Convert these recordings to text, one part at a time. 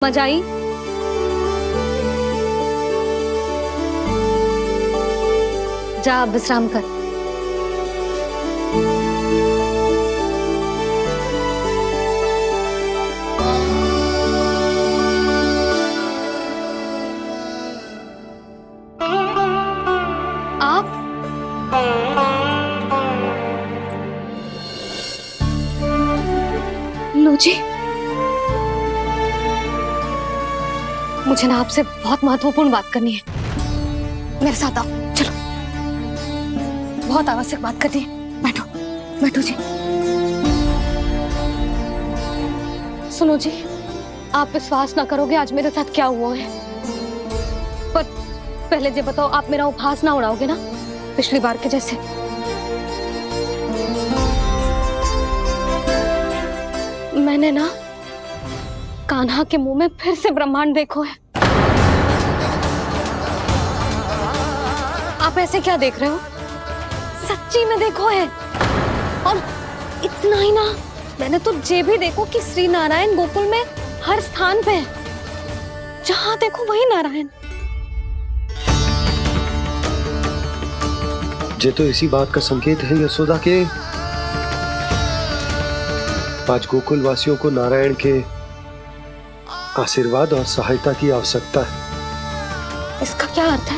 मजा आई? जा अब विश्राम कर। आप लो जी, मुझे ना आपसे बहुत महत्वपूर्ण बात करनी है। मेरे साथ आओ, चलो। बहुत आवश्यक बात करनी है। बैठो बैठो जी। सुनो जी, आप विश्वास ना करोगे आज मेरे साथ क्या हुआ है। पर पहले ये बताओ, आप मेरा उपहास ना उड़ाओगे ना पिछली बार के जैसे? मैंने ना कान्हा के मुंह में फिर से ब्रह्मांड देखो है। आप ऐसे क्या देख रहे हो? सच्ची में देखो है। और इतना ही ना, मैंने तो ये भी देखो कि श्री नारायण गोकुल में हर स्थान पे है। जहां देखो वही नारायण। ये तो इसी बात का संकेत है यशोदा के आज गोकुल वासियों को नारायण के आशीर्वाद और सहायता की आवश्यकता है। इसका क्या अर्थ है?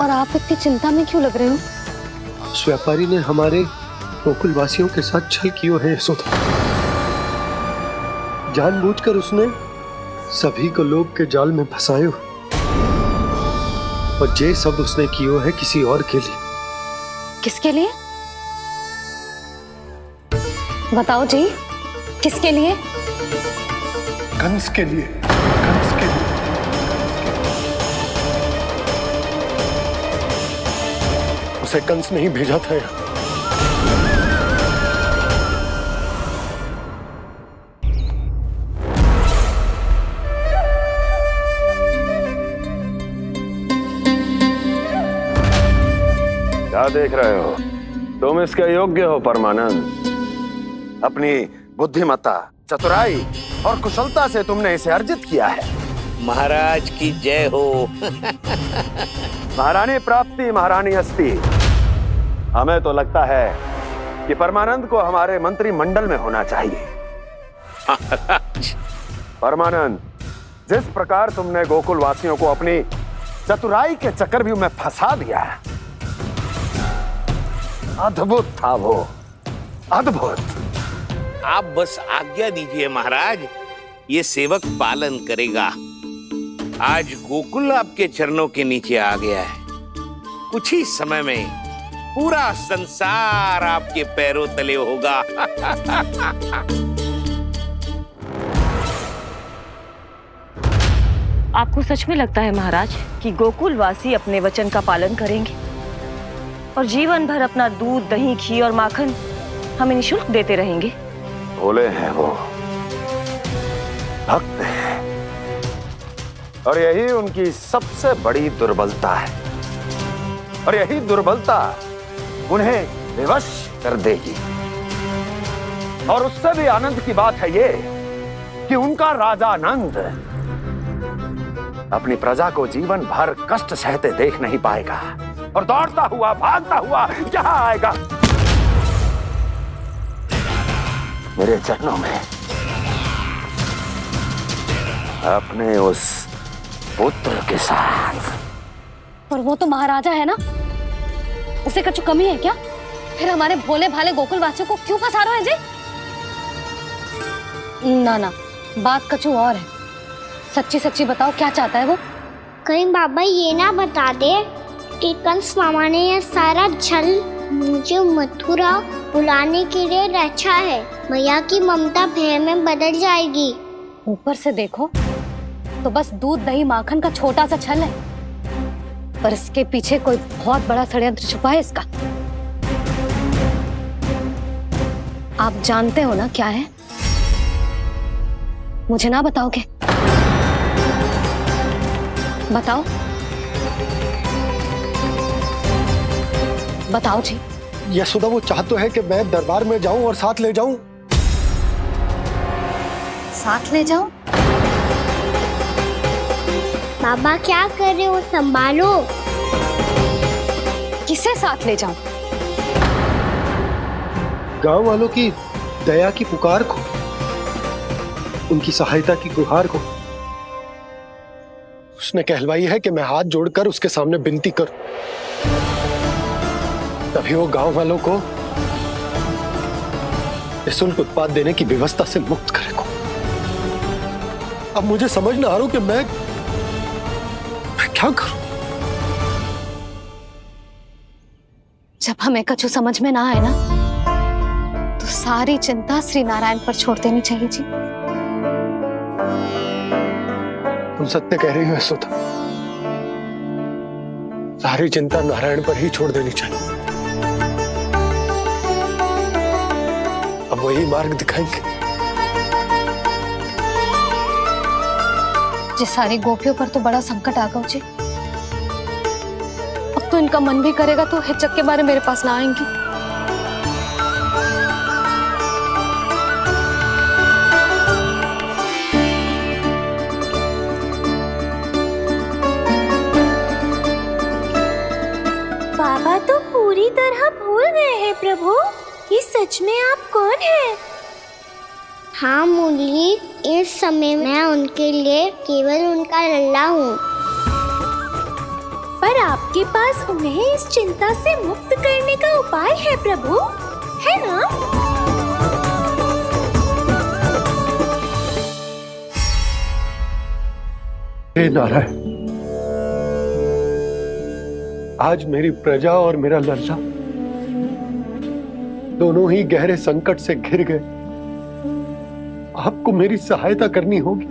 और आप इतनी चिंता में क्यों लग रहे हो? उस व्यापारी ने हमारे गोकुल वासियों के साथ छल किया है यशोदा। जानबूझकर उसने सभी को लोभ के जाल में फंसायो, और ये सब उसने कियो है किसी और के लिए। किसके लिए? बताओ जी, किसके लिए? कंस के लिए। कंस के लिए। उसे कंस नहीं भेजा था यहाँ। क्या देख रहे हो? तुम इसके योग्य हो परमानंद। अपनी बुद्धिमत्ता, चतुराई और कुशलता से तुमने इसे अर्जित किया है। महाराज की जय हो। महारानी प्राप्ति महारानी अस्ति। हमें तो लगता है कि परमानंद को हमारे मंत्रिमंडल में होना चाहिए। परमानंद, जिस प्रकार तुमने गोकुल वासियों को अपनी चतुराई के चक्रव्यूह में फंसा दिया, अद्भुत था वो, अद्भुत। आप बस आज्ञा दीजिए महाराज, ये सेवक पालन करेगा। आज गोकुल आपके चरणों के नीचे आ गया है। कुछ ही समय में पूरा संसार आपके पैरों तले होगा। आपको सच में लगता है महाराज कि गोकुल वासी अपने वचन का पालन करेंगे और जीवन भर अपना दूध, दही, घी और माखन हमें निःशुल्क देते रहेंगे? भोले हैं वो, भक्त हैं, और यही उनकी सबसे बड़ी दुर्बलता है। और यही दुर्बलता उन्हें विवश कर देगी। और उससे भी आनंद की बात है ये कि उनका राजा नंद अपनी प्रजा को जीवन भर कष्ट सहते देख नहीं पाएगा और दौड़ता हुआ, भागता हुआ यहां आएगा मेरे चरणों में, अपने उस पुत्र के साथ। और वो तो महाराजा है ना, उसे कुछ कमी है क्या? फिर हमारे भोले भाले गोकुल वासियों को क्यों फंसा रहे हैं जी? ना ना, बात कछु और है। सच्ची सच्ची बताओ, क्या चाहता है वो? कहीं बाबा ये ना बता दे कि कंस मामा ने यह सारा छल मुझे मथुरा बुलाने के लिए रचा है। मैया की ममता भय में बदल जाएगी। ऊपर से देखो तो बस दूध, दही, माखन का छोटा सा छल है, पर इसके पीछे कोई बहुत बड़ा षड्यंत्र छुपा है इसका। आप जानते हो ना क्या है? मुझे ना बताओगे? बताओ बताओ जी। यशोदा, वो चाह तो है कि मैं दरबार में जाऊं और साथ ले जाऊं। साथ ले जाऊं? बाबा क्या कर रहे हो, संभालो। किसे साथ ले जाऊं? गांव वालों की दया की पुकार को, उनकी सहायता की गुहार को। उसने कहलवाई है कि मैं हाथ जोड़कर उसके सामने विनती करूं, तभी वो गांव वालों को निःशुल्क उत्पाद देने की व्यवस्था से मुक्त करेगा। अब मुझे समझ ना आ रहा कि मैं क्या करूं। जब हमें कछु समझ में ना आए ना, तो सारी चिंता श्री नारायण पर छोड़ देनी चाहिए जी। तुम सत्य कह रही हो यशोदा, सारी चिंता नारायण पर ही छोड़ देनी चाहिए। अब वही मार्ग दिखाएंगे। जी सारी गोपियों पर तो बड़ा संकट आ गया जी। अब तो इनका मन भी करेगा तो हिचक के बारे मेरे पास ना आएंगी। बाबा तो पूरी तरह भूल गए हैं प्रभु, ये सच में आप कौन हैं? हाँ मुरली, इस समय मैं उनके लिए केवल उनका लल्ला हूँ। पर आपके पास उन्हें इस चिंता से मुक्त करने का उपाय है प्रभु, है ना? हे नारायण, आज मेरी प्रजा और मेरा लल्ला दोनों ही गहरे संकट से घिर गए। आपको मेरी सहायता करनी होगी।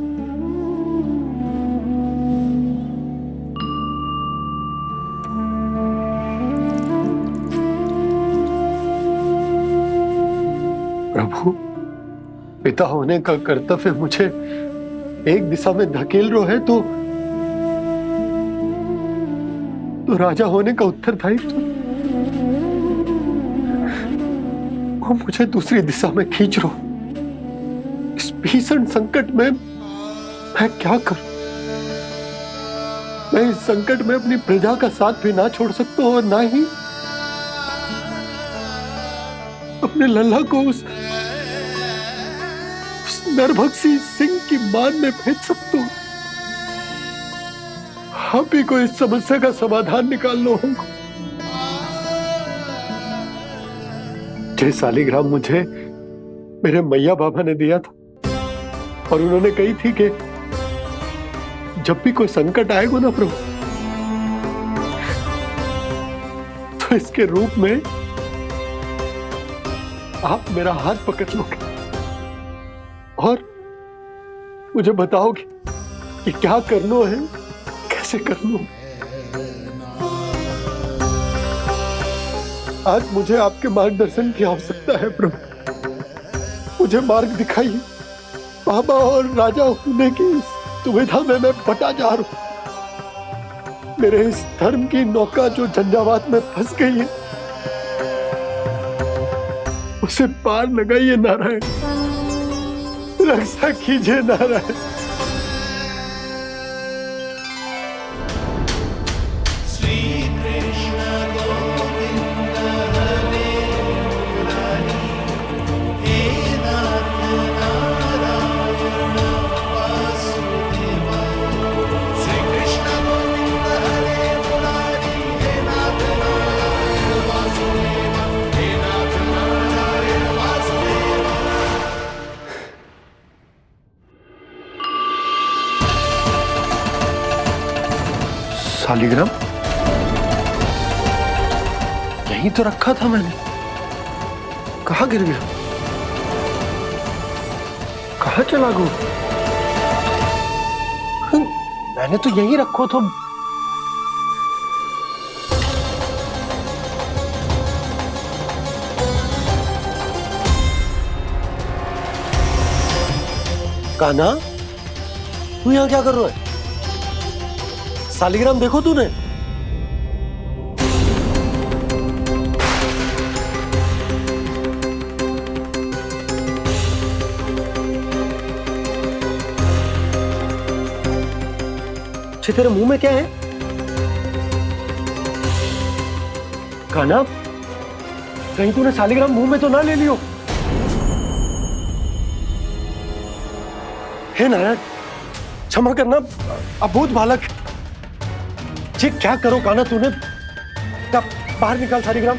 प्रभु, पिता होने का कर्तव्य मुझे एक दिशा में धकेल रहा है तो राजा होने का उत्तरदायित्व वो मुझे दूसरी दिशा में खींच रो। इस भीषण संकट में मैं क्या करूं? मैं इस संकट में अपनी प्रजा का साथ भी ना छोड़ सकता हूं और ना ही अपने लल्ला को उस नरभक्षी सिंह की मान में भेज सकता हूं। आप ही को इस समस्या का समाधान निकालना होगा। जय शालिग्राम मुझे मेरे मैया बाबा ने दिया था और उन्होंने कही थी कि जब भी कोई संकट आएगा ना प्रभु, तो इसके रूप में आप मेरा हाथ पकड़ लोगे और मुझे बताओगे कि क्या करना है, कैसे करना है। आज मुझे आपके मार्गदर्शन की आवश्यकता है प्रभु, मुझे मार्ग दिखाइए। बाबा और राजा होने की दुविधा में मैं बटा जा रहा हूं। मेरे इस धर्म की नौका जो झंझावात में फंस गई है, उसे पार लगाइए नारायण, रक्षा कीजिए नारायण। शालिग्राम यहीं तो रखा था मैंने, कहाँ गिर गया? कहाँ चला गया? मैंने तो यहीं रखो था। कान्हा, तू यहाँ क्या कर रहा है? शालिग्राम देखो तूने? अच्छे तेरे मुंह में क्या है? कान्हा, कहीं तूने सालिग्राम मुंह में तो ना ले लियो? हे नारायण, क्षमा करना, अबोध बालक। जी क्या करो कान्हा तूने? क्या बाहर निकाल सालिग्राम।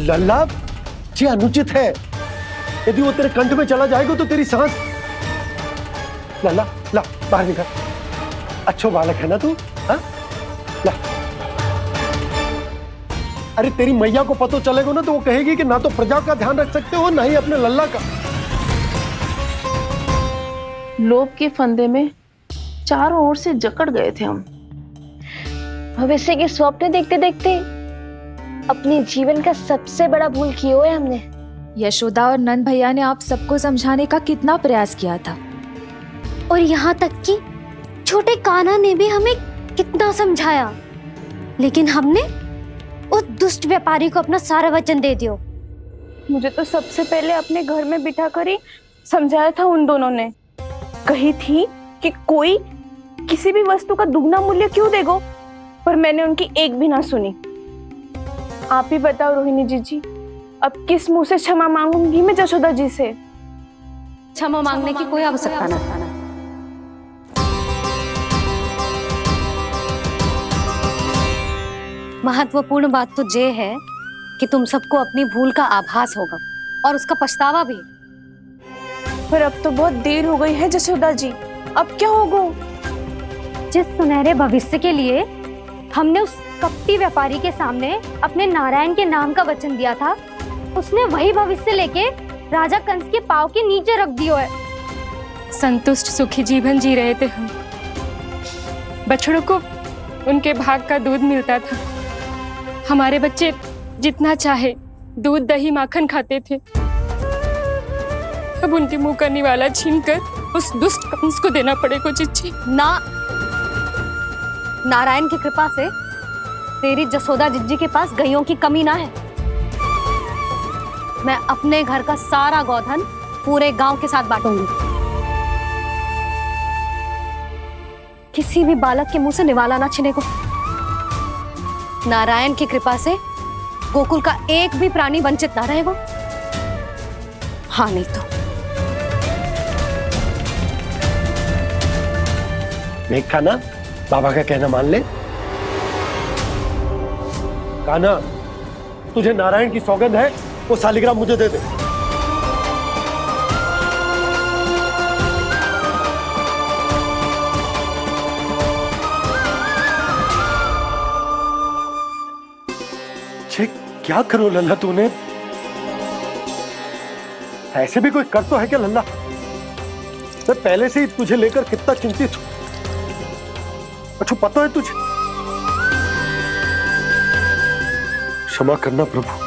लल्ला, जी अनुचित है। यदि वो तेरे कंठ में चला जाएगा तो तेरी सांस। लल्ला, ला बाहर निकाल। अच्छो बालक है ना तू? हाँ, ला। अरे तेरी मैया को पता चलेगा ना तो वो कहेगी कि ना तो प्रजा का ध्यान रख सकते हो ना ही अपने लल्ला का। लोभ के फंदे में चारों ओर से जकड़ गए थे हम। भविष्य के स्वप्न देखते देखते अपने जीवन का सबसे बड़ा भूल किया है हमने। यशोदा और नंद भैया ने आप सबको समझाने का कितना प्रयास किया था, और यहाँ तक कि छोटे कान्हा ने भी हमें कितना समझाया, लेकिन हमने उस दुष्ट व्यापारी को अपना सारा वचन दे दिया। मुझे तो सबसे पहले अपने घर में बिठा कर ही समझाया था उन दोनों ने। कही थी कि कोई किसी भी वस्तु का दुगना मूल्य क्यों देगो, पर मैंने उनकी एक भी ना सुनी। आप ही बताओ रोहिणी जी, अब किस मुंह से क्षमा मांगूंगी मैं जशोदा जी से? क्षमा मांगने की कोई आवश्यकता नहीं। महत्वपूर्ण बात तो ये है कि तुम सबको अपनी भूल का आभास होगा और उसका पछतावा भी। पर अब तो बहुत देर हो गई है जशोदा जी, अब क्या होगा? जिस सुनहरे भविष्य के लिए हमने उस कपटी व्यापारी के सामने अपने नारायण के नाम का वचन दिया था, उसने वही भविष्य लेके राजा कंस के पांव के नीचे रख दिया है। संतुष्ट सुखी जीवन जी रहे थे हम। बछड़ों को उनके भाग का दूध मिलता था। हमारे बच्चे जितना चाहे दूध दही माखन खाते थे। अब उनके मुंह का निवाला छीनकर उस दुष्ट कंस को देना पड़ेगा चिच्ची। ना, नारायण की कृपा से तेरी जसोदा जिज्जी के पास गायों की कमी ना है। मैं अपने घर का सारा गोधन पूरे गांव के साथ बांटूंगी। किसी भी बालक के मुंह से निवाला ना छिने को। नारायण की कृपा से गोकुल का एक भी प्राणी वंचित ना रहेगा। हाँ नहीं तो देख कान्हा, बाबा का कहना मान ले। कान्हा, तुझे नारायण की सौगंध है, वो सालिग्राम मुझे दे दे। छे, क्या करो लल्ला तूने? ऐसे भी कोई कर तो है क्या लल्ला? मैं पहले से ही तुझे लेकर कितना चिंतित हूं। अच्छा पता है तुझे? क्षमा करना प्रभु।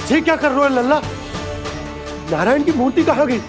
ये क्या कर रहे हो लल्ला? नारायण की मूर्ति कहाँ गई?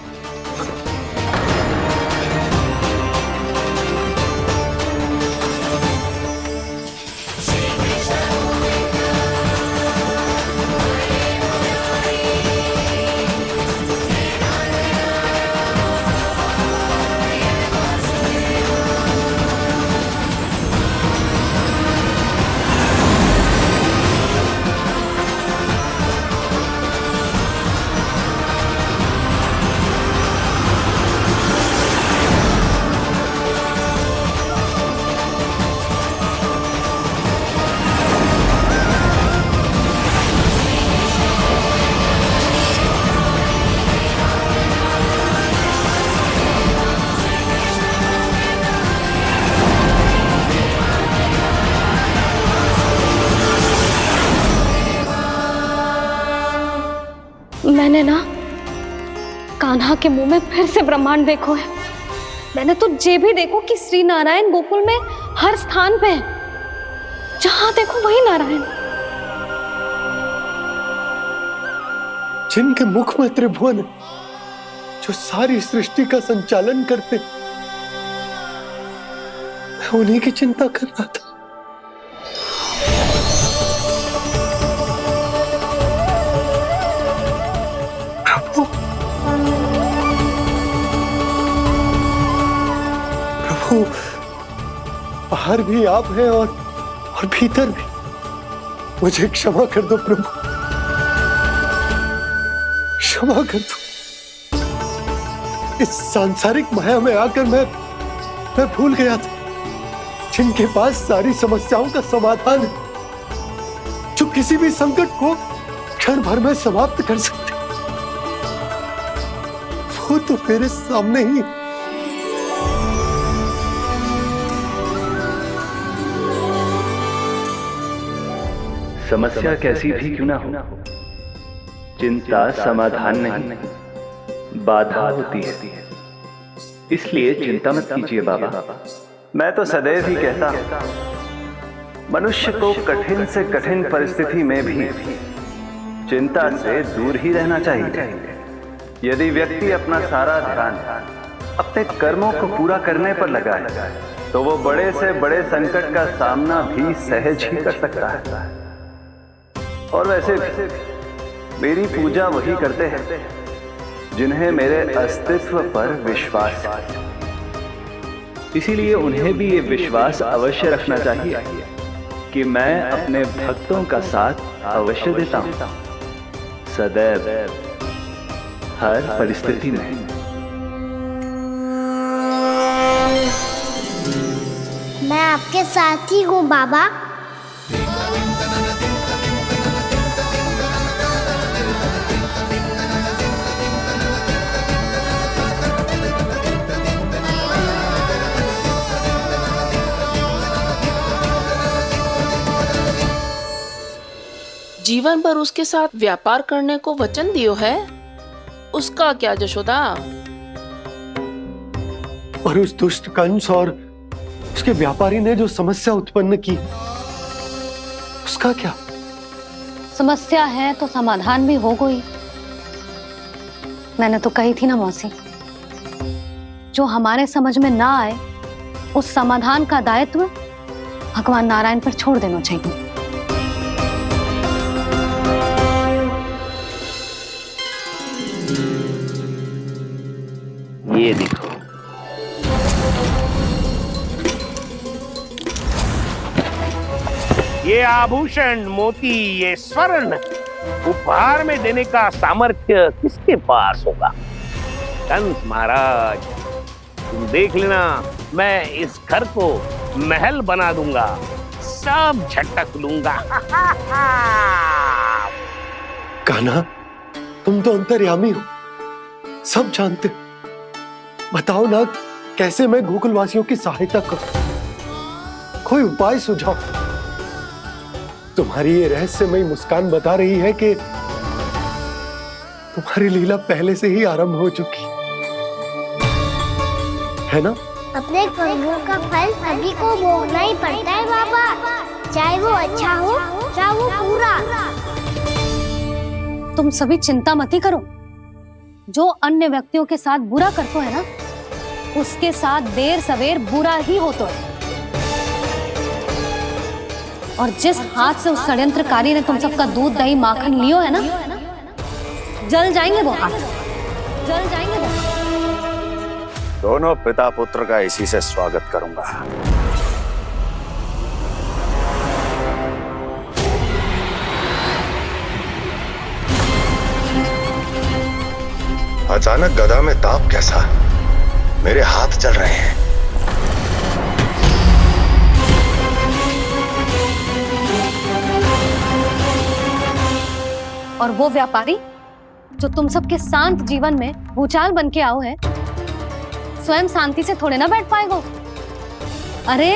मैंने ना कान्हा के मुंह में फिर से ब्रह्मांड देखो है। मैंने तो ये भी देखो कि श्री नारायण गोकुल में हर स्थान पे है। जहां देखो वही नारायण। जिनके मुख में त्रिभुवन है, जो सारी सृष्टि का संचालन करते, मैं उन्हीं की चिंता कर रहा था। प्रभु, प्रभु, बाहर भी आप हैं और भीतर भी। मुझे क्षमा कर दो प्रभु, क्षमा कर दो। इस सांसारिक माया में आकर मैं भूल गया था जिनके पास सारी समस्याओं का समाधान है, जो किसी भी संकट को क्षण भर में समाप्त कर सकते, वो तो मेरे सामने ही। समस्या कैसी भी क्यों ना हो, चिंता समाधान नहीं, बाधा होती है। इसलिए चिंता मत कीजिए बाबा। मैं तो सदैव ही कहता हूं, मनुष्य को कठिन से कठिन परिस्थिति में भी चिंता से दूर ही रहना चाहिए। यदि व्यक्ति अपना सारा ध्यान अपने कर्मों को पूरा करने पर लगाए, तो वो बड़े से बड़े संकट का सामना भी सहज ही कर सकता है। और वैसे भी मेरी पूजा वही करते हैं जिन्हें मेरे अस्तित्व पर विश्वास है। इसीलिए उन्हें भी ये विश्वास अवश्य रखना चाहिए कि मैं अपने भक्तों का साथ अवश्य देता हूं, सदैव, हर परिस्थिति में। मैं आपके साथ ही हूँ बाबा। जीवन भर उसके साथ व्यापार करने को वचन दियो है, उसका क्या जशोदा? और उस दुष्ट कंस और उसके व्यापारी ने जो समस्या उत्पन्न की, उसका क्या? समस्या है तो समाधान भी होगा ही। मैंने तो कही थी ना मौसी, जो हमारे समझ में ना आए उस समाधान का दायित्व भगवान नारायण पर छोड़ देना चाहिए। ये देखो, ये आभूषण, मोती, ये स्वर्ण उपहार में देने का सामर्थ्य किसके पास होगा? कंस महाराज, तुम देख लेना, मैं इस घर को महल बना दूंगा, सब झटक लूंगा। कान्हा, तुम तो अंतर्यामी हो, सब जानते हो। बताओ ना, कैसे मैं गोकुलवासियों की सहायता करूं? कोई उपाय सुझाओ। तुम्हारी ये रहस्यमयी मुस्कान बता रही है कि तुम्हारी लीला पहले से ही आरंभ हो चुकी है ना? अपने कर्मों का फल सभी को भोगना ही पड़ता है बाबा, चाहे वो अच्छा हो चाहे वो बुरा। तुम सभी चिंता मत ही करो। जो अन्य व्यक्तियों के साथ बुरा करते है ना, उसके साथ देर सवेर बुरा ही होता है। और जिस हाथ से उस षड्यंत्रकारी ने तुम सबका दूध दही माखन लियो है ना, जल जाएंगे वो हाथ, जल जाएंगे वो। दोनों पिता पुत्र का इसी से स्वागत करूंगा। अचानक गदा में ताप कैसा? मेरे हाथ जल रहे हैं। और वो व्यापारी जो तुम सबके शांत जीवन में भूचाल बन के आओ है, स्वयं शांति से थोड़े ना बैठ पाएगा। अरे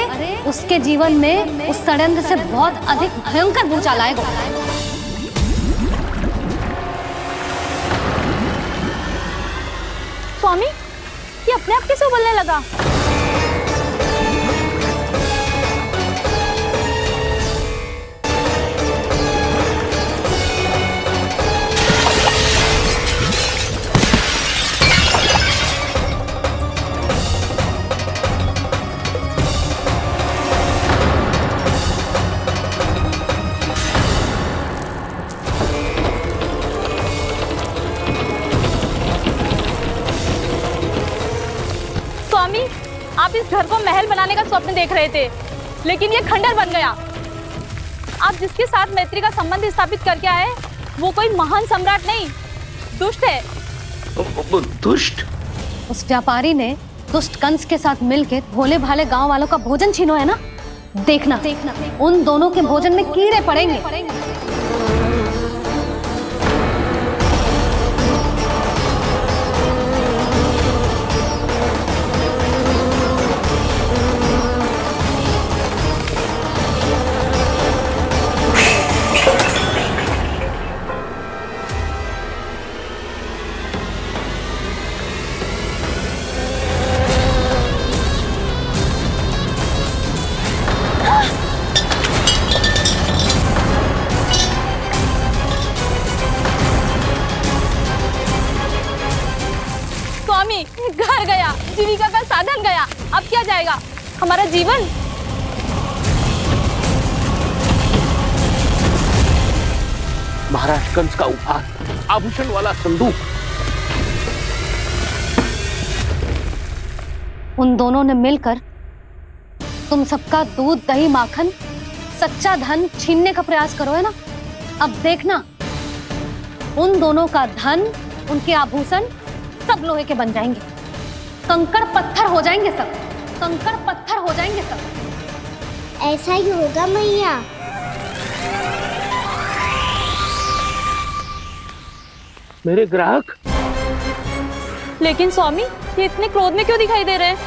उसके जीवन में उस षड्यंत्र से बहुत अधिक भयंकर भूचाल आएगा। स्वामी, ये अपने आप कैसे उबलने लगा? घर को महल बनाने का स्वप्न देख रहे थे, लेकिन ये खंडर बन गया। आप जिसके साथ मैत्री का संबंध स्थापित करके आए, वो कोई महान सम्राट नहीं, दुष्ट है। दुष्ट? उस व्यापारी ने दुष्ट कंस के साथ मिलकर भोले भाले गांव वालों का भोजन छीनो है ना। देखना उन दोनों के भोजन में कीड़े पड़ेंगे। स्वामी, घर गया, जीविका का साधन गया, अब क्या जाएगा हमारा जीवन? महाराज कंस का उपहार, आभूषण वाला संदूक। उन दोनों ने मिलकर तुम सबका दूध दही माखन सच्चा धन छीनने का प्रयास करो है ना। अब देखना उन दोनों का धन, उनके आभूषण सब लोहे के बन जाएंगे, कंकड़ पत्थर हो जाएंगे सब, कंकड़ पत्थर हो जाएंगे सब। ऐसा ही होगा मैया। मेरे ग्राहक? लेकिन स्वामी, ये इतने क्रोध में क्यों दिखाई दे रहे हैं?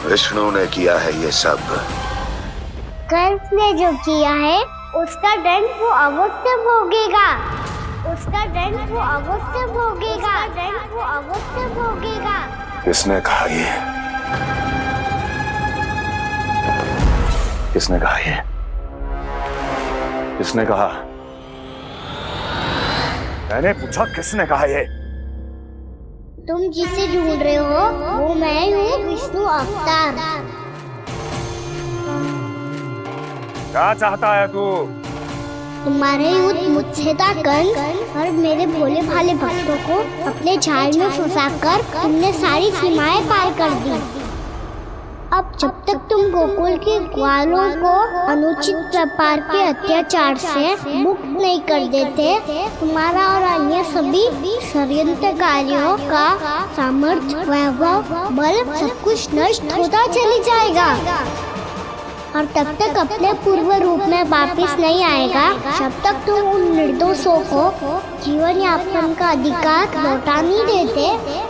विष्णु ने किया है ये सब। कंस ने जो किया है उसका दंड वो अवश्य भोगेगा, उसका दंड वो अवश्य भोगेगा, दंड वो अवश्य भोगेगा। किसने कहा ये? किसने कहा ये? किसने कहा? मैंने पूछा किसने कहा ये? तुम जिसे ढूंढ रहे हो वो मैं हूँ, विष्णु अवतार। क्या चाहता है तू? तुम्हारे युद्ध मुझसे था कंस, और मेरे भोले भाले भक्तों को अपने जाल में फंसाकर तुमने सारी सीमाएं पार कर दी। अब जब तक तुम गोकुल के ग्वालों को अनुचित प्रकार के अत्याचार से मुक्त नहीं कर देते, तुम्हारा और अन्य सभी षड्यंत्रकारियों का सामर्थ्य, वैभव, बल सब कुछ नष्ट होता चली जाएगा, और तब तक अपने पूर्व रूप में वापस नहीं आएगा जब तक तुम उन निर्दोषों को जीवन यापन का अधिकार लौटा नहीं देते।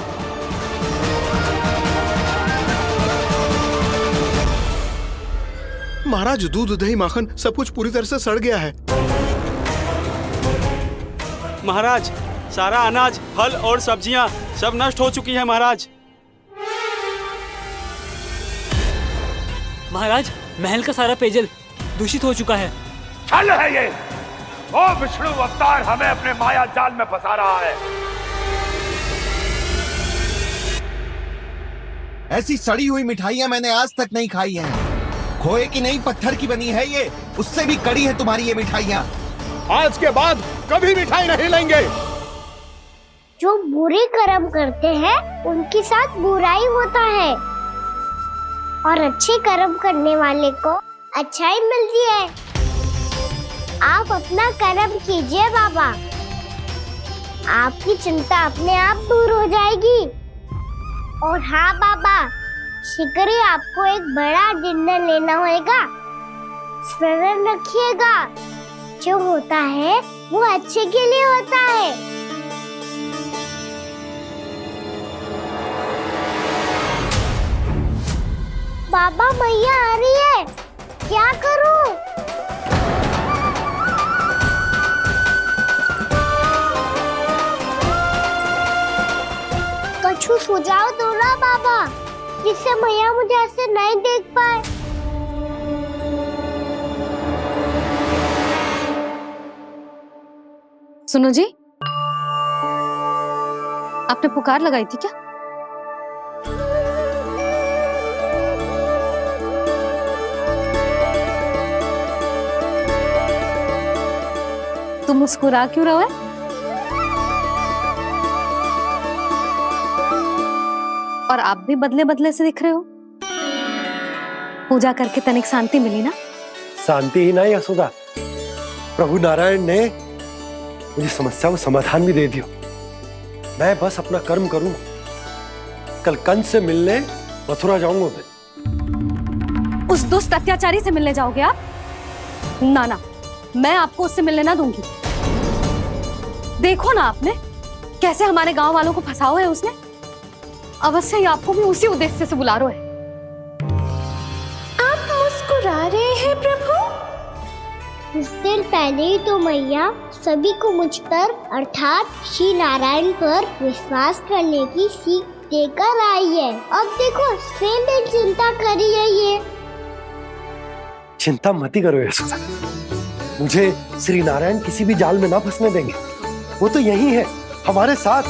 महाराज, दूध दही माखन सब कुछ पूरी तरह से सड़ गया है। महाराज, सारा अनाज, फल और सब्जियां सब नष्ट हो चुकी है महाराज। महाराज, महल का सारा पेयजल दूषित हो चुका है। छल है ये। वो विष्णु अवतार हमें अपने माया जाल में फंसा रहा है। ऐसी सड़ी हुई मिठाइयां मैंने आज तक नहीं खाई हैं। खोए की नहीं, पत्थर की बनी है ये, उससे भी कड़ी है तुम्हारी ये मिठाइयां। आज के बाद कभी मिठाई नहीं लेंगे। जो बुरे कर्म करते हैं उनके साथ बुराई होता है, और अच्छे कर्म करने वाले को अच्छाई मिलती है। आप अपना कर्म कीजिए बाबा, आपकी चिंता अपने आप दूर हो जाएगी। और हाँ बाबा, शीघ्र ही आपको एक बड़ा डिनर लेना होगा। स्मरण रखिएगा, जो होता है वो अच्छे के लिए होता है। बाबा मैया आ रही है, क्या करूं? कछु सुझाव दो ना बाबा, जिससे मैया मुझे ऐसे नहीं देख पाए। सुनो जी, आपने पुकार लगाई थी क्या? तुम मुस्कुरा क्यों रहो है? और आप भी बदले बदले से दिख रहे हो। पूजा करके तनिक शांति मिली ना? शांति ही नहीं यशोदा, प्रभु नारायण ने मुझे समस्या को समाधान भी दे दिया। मैं बस अपना कर्म करूं। कल कंस से मिलने मथुरा जाऊंगा मैं। उस दुष्ट अत्याचारी से मिलने जाओगे आप? ना ना, मैं आपको उससे मिलने ना दूंगी। देखो ना आपने कैसे हमारे गांव वालों को फंसाओ है उसने। अवश्य ही आपको भी उसी उद्देश्य से बुला रहा है। आप मुस्कुरा रहे हैं प्रभु? कुछ देर पहले ही तो मैया सभी को मुझ पर अर्थात श्री नारायण पर विश्वास करने की सीख देकर आई है। अब देखो स्वयं भी चिंता करी है ये। चिंता मत ही करो यशोदा, मुझे श्री नारायण किसी भी जाल में ना फंसने देंगे। वो तो यही है हमारे साथ।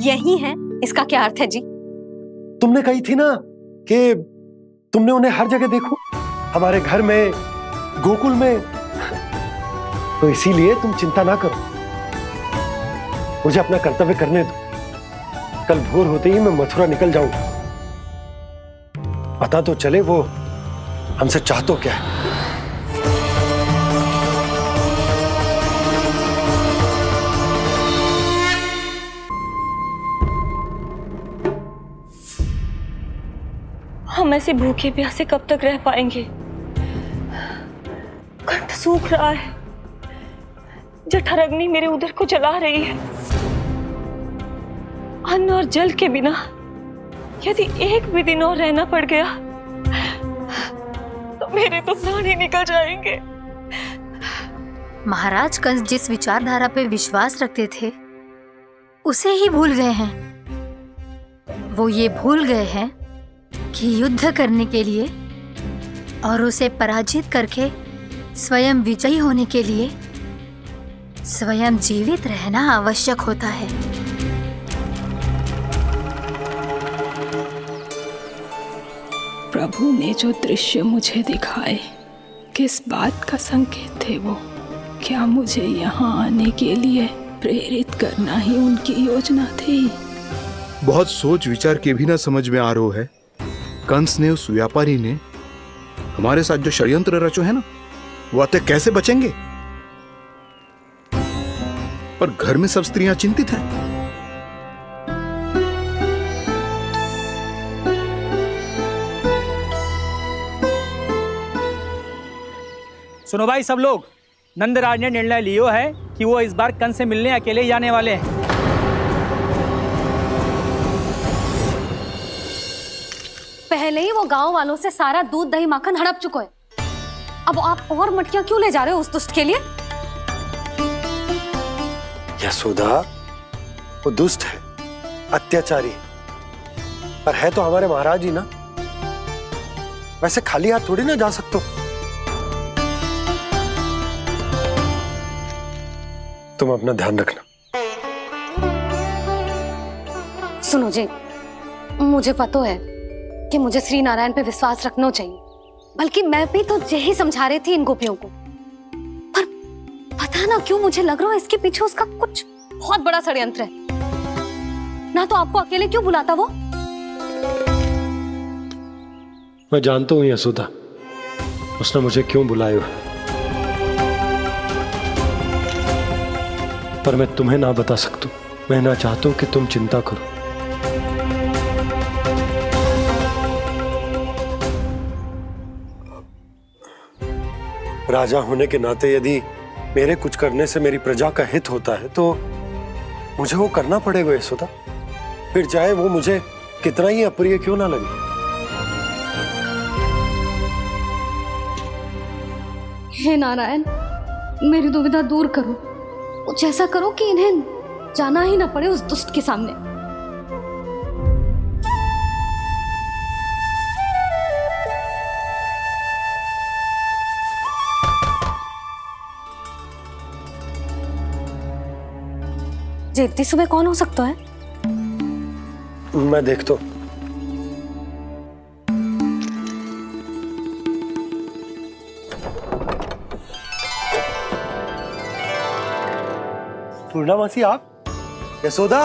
यही है, इसका क्या अर्थ है जी? तुमने कही थी ना कि तुमने उन्हें हर जगह देखो, हमारे घर में, गोकुल में। तो इसीलिए तुम चिंता ना करो, मुझे अपना कर्तव्य करने दो। कल भोर होते ही मैं मथुरा निकल जाऊंगा। पता तो चले वो हमसे चाहतो क्या है। हम ऐसे भूखे प्यासे कब तक रह पाएंगे? कंठ सूख रहा है, जठराग्नि मेरे उदर को जला रही है। अन्न और जल के बिना यदि एक भी दिन और रहना पड़ गया तो मेरे तो प्राण ही निकल जाएंगे। महाराज कंस जिस विचारधारा पे विश्वास रखते थे उसे ही भूल गए हैं। वो ये भूल गए हैं कि युद्ध करने के लिए और उसे पराजित करके स्वयं विजयी होने के लिए स्वयं जीवित रहना आवश्यक होता है। प्रभु ने जो दृश्य मुझे दिखाए, किस बात का संकेत थे वो? क्या मुझे यहाँ आने के लिए प्रेरित करना ही उनकी योजना थी? बहुत सोच विचार के भी ना समझ में आ रहा है। कंस ने, उस व्यापारी ने हमारे साथ जो षड्यंत्र रचो है ना, वो आते कैसे बचेंगे? पर घर में सब स्त्रियां चिंतित हैं। सुनो भाई सब लोग, नंदराज ने निर्णय लियो है कि वो इस बार कंस से मिलने अकेले ही जाने वाले हैं। पहले ही वो गांव वालों से सारा दूध दही माखन हड़प चुका है। अब आप और मटकियां क्यों ले जा रहे हो उस दुष्ट के लिए? यशोदा, वो दुष्ट है, अत्याचारी, पर है तो हमारे महाराज ही ना। वैसे खाली हाथ थोड़ी ना जा सकते हो। तुम अपना ध्यान रखना। सुनो जी, मुझे पता है कि मुझे श्री नारायण पे विश्वास रखना चाहिए, बल्कि मैं भी तो यही समझा रही थी इन गोपियों को। पर पता ना क्यों मुझे लग रहा है इसके पीछे उसका कुछ बहुत बड़ा षड्यंत्र है। ना तो आपको अकेले क्यों बुलाता वो? मैं जानता हूं यशोदा, उसने मुझे क्यों बुलाया, पर मैं तुम्हें ना बता सकता। मैं ना चाहता हूं कि तुम चिंता करो। राजा होने के नाते यदि मेरे कुछ करने से मेरी प्रजा का हित होता है तो मुझे वो करना पड़ेगा यशोदा। फिर चाहे वो मुझे कितना ही अप्रिय क्यों ना लगे, हे नारायण, मेरी दुविधा दूर करो। कुछ ऐसा करो कि इन्हें जाना ही ना पड़े उस दुष्ट के सामने। जी इतनी सुबह कौन हो सकता है? मैं देखता हूं। पूर्णा मासी, आप? यशोदा?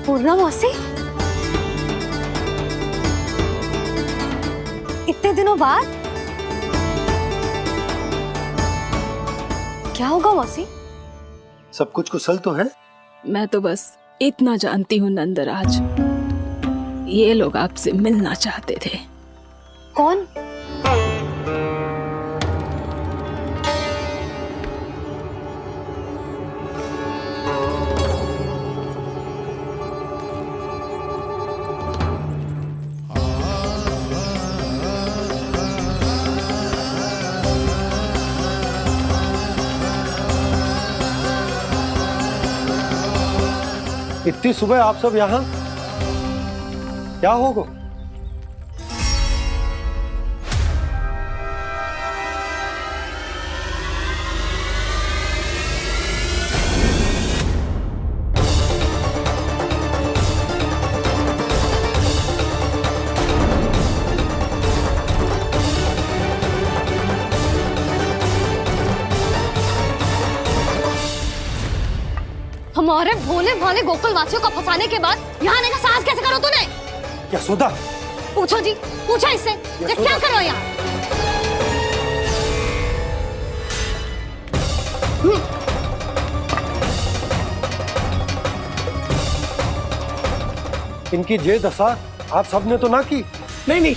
पूर्णा मौसी, इतने दिनों बाद? क्या होगा मौसी? सब कुछ कुशल तो है? मैं तो बस इतना जानती हूँ नंदराज, ये लोग आपसे मिलना चाहते थे। कौन? इतनी सुबह आप सब यहाँ? क्या होगा? हमारे भोले भाले गोकुल वासियों को फंसाने के बाद यहाँ आने का साहस कैसे करो तूने? यशोदा, पूछो जी, पूछो इससे, ये क्या करो यहाँ? इनकी ये दशा आप सबने तो ना की? नहीं नहीं,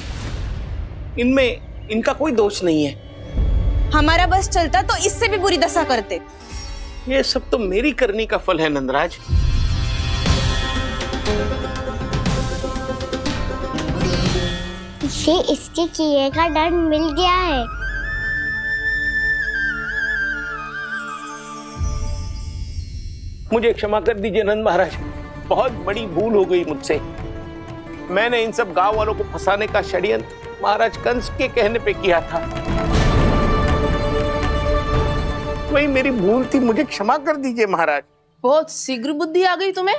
इनमें इनका कोई दोष नहीं है। हमारा बस चलता तो इससे भी बुरी दशा करते। ये सब तो मेरी करनी का फल है नंदराज। इसे इसके किए का डर मिल गया है। मुझे क्षमा कर दीजिए नंद महाराज, बहुत बड़ी भूल हो गई मुझसे। मैंने इन सब गांव वालों को फंसाने का षड्यंत्र महाराज कंस के कहने पे किया था। वही मेरी भूल थी, मुझे क्षमा कर दीजिए महाराज। बहुत शीघ्र बुद्धि आ गई तुम्हें।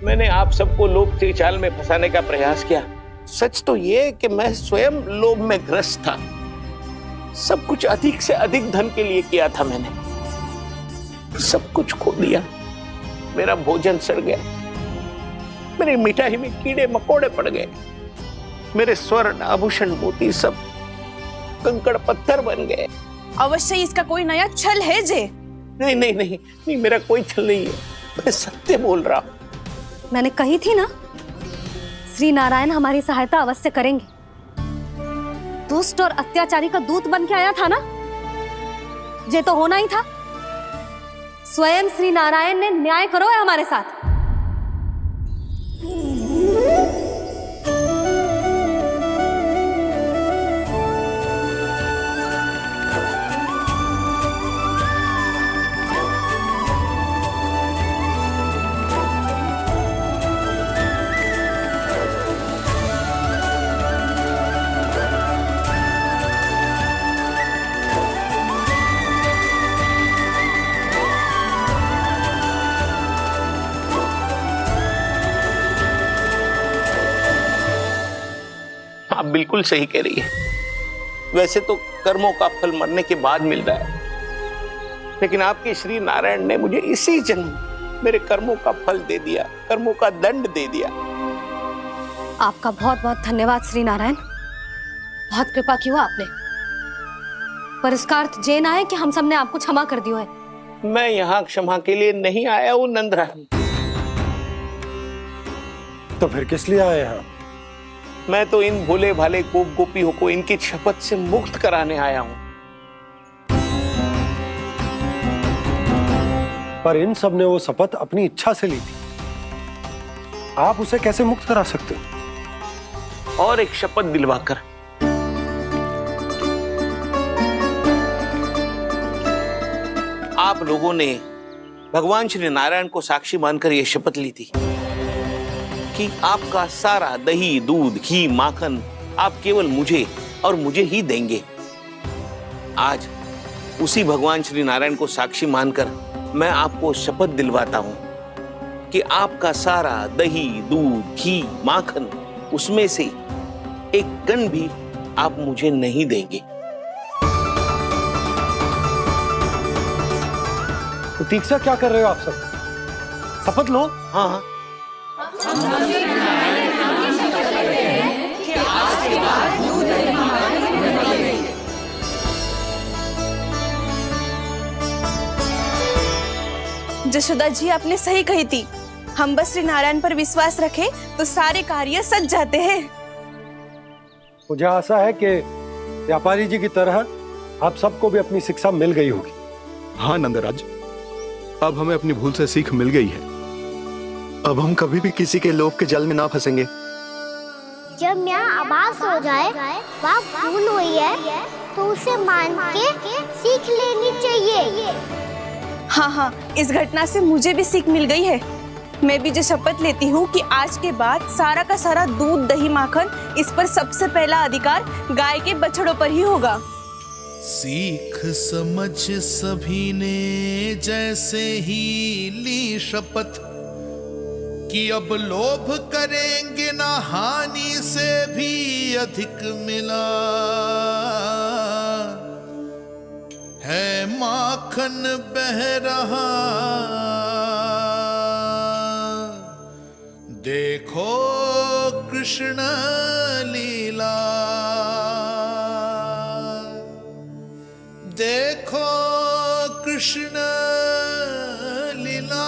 मैंने आप सबको लोभ के जाल में फंसाने का प्रयास किया। सच तो ये कि मैं स्वयं लोभ में ग्रस्त था। सब कुछ अधिक से अधिक धन के लिए किया था मैंने। सब कुछ खो दिया। मेरा भोजन सड़ गया, मेरी मिठाई में कीड़े मकोड़े पड़ गए, मेरे स्वर्ण आभूषण मोती सब कंकड़ पत्थर बन गए। अवश्य इसका कोई नया छल है जे। नहीं नहीं नहीं नहीं, मेरा कोई छल नहीं है, मैं सत्य बोल रहा हूं। मैंने कही थी ना, श्री नारायण हमारी सहायता अवश्य करेंगे। दुष्ट और अत्याचारी का दूत बन के आया था ना, ये तो होना ही था। स्वयं श्री नारायण ने न्याय करो है हमारे साथ। आप बिल्कुल सही कह रही है। वैसे तो कर्मों का फल मरने के बाद मिल रहा है, लेकिन आपके श्री नारायण ने मुझे इसी जन्म मेरे कर्मों का फल दे दिया, कर्मों का दंड दे दिया। आपका बहुत बहुत धन्यवाद श्री नारायण, बहुत कृपा की हो आपने। पर इसका अर्थ ये ना है कि हम सबने आपको क्षमा कर दिया है। मैं यहाँ क्षमा के लिए नहीं आया हूँ नंदराज। तो फिर किस लिए आए हैं? मैं तो इन भोले भाले गोप गोपियों को इनकी शपथ से मुक्त कराने आया हूं। पर इन सब ने वो शपथ अपनी इच्छा से ली थी। आप उसे कैसे मुक्त करा सकते हो? और एक शपथ दिलवाकर। आप लोगों ने भगवान श्री नारायण को साक्षी मानकर यह शपथ ली थी कि आपका सारा दही, दूध, घी, माखन आप केवल मुझे और मुझे ही देंगे। आज उसी भगवान श्री नारायण को साक्षी मानकर मैं आपको शपथ दिलवाता हूं कि आपका सारा दही, दूध, घी, माखन उसमें से एक कण भी आप मुझे नहीं देंगे। प्रतीक्षा क्या कर रहे हो आप सब? शपथ लो। हाँ हाँ। जशोदा जी, आपने सही कही थी। हम बस श्री नारायण पर विश्वास रखें तो सारे कार्य सज जाते हैं। मुझे आशा है कि व्यापारी जी की तरह आप सबको भी अपनी शिक्षा मिल गई होगी। हाँ नंदराज, अब हमें अपनी भूल से सीख मिल गई है। अब हम कभी भी किसी के लोभ के जाल में ना फंसेंगे। जब यहाँ आभास हो जाए वहाँ भूल हुई है तो उसे मान के सीख लेनी चाहिए। हाँ हाँ, इस घटना से मुझे भी सीख मिल गई है। मैं भी जो शपथ लेती हूँ कि आज के बाद सारा का सारा दूध, दही, माखन, इस पर सबसे पहला अधिकार गाय के बछड़ों पर ही होगा। सीख समझ सभी ने जैसे ही ली शपथ कि अब लोभ करेंगे ना हानि से भी अधिक मिला है, माखन बह रहा देखो कृष्ण लीला, देखो कृष्ण लीला।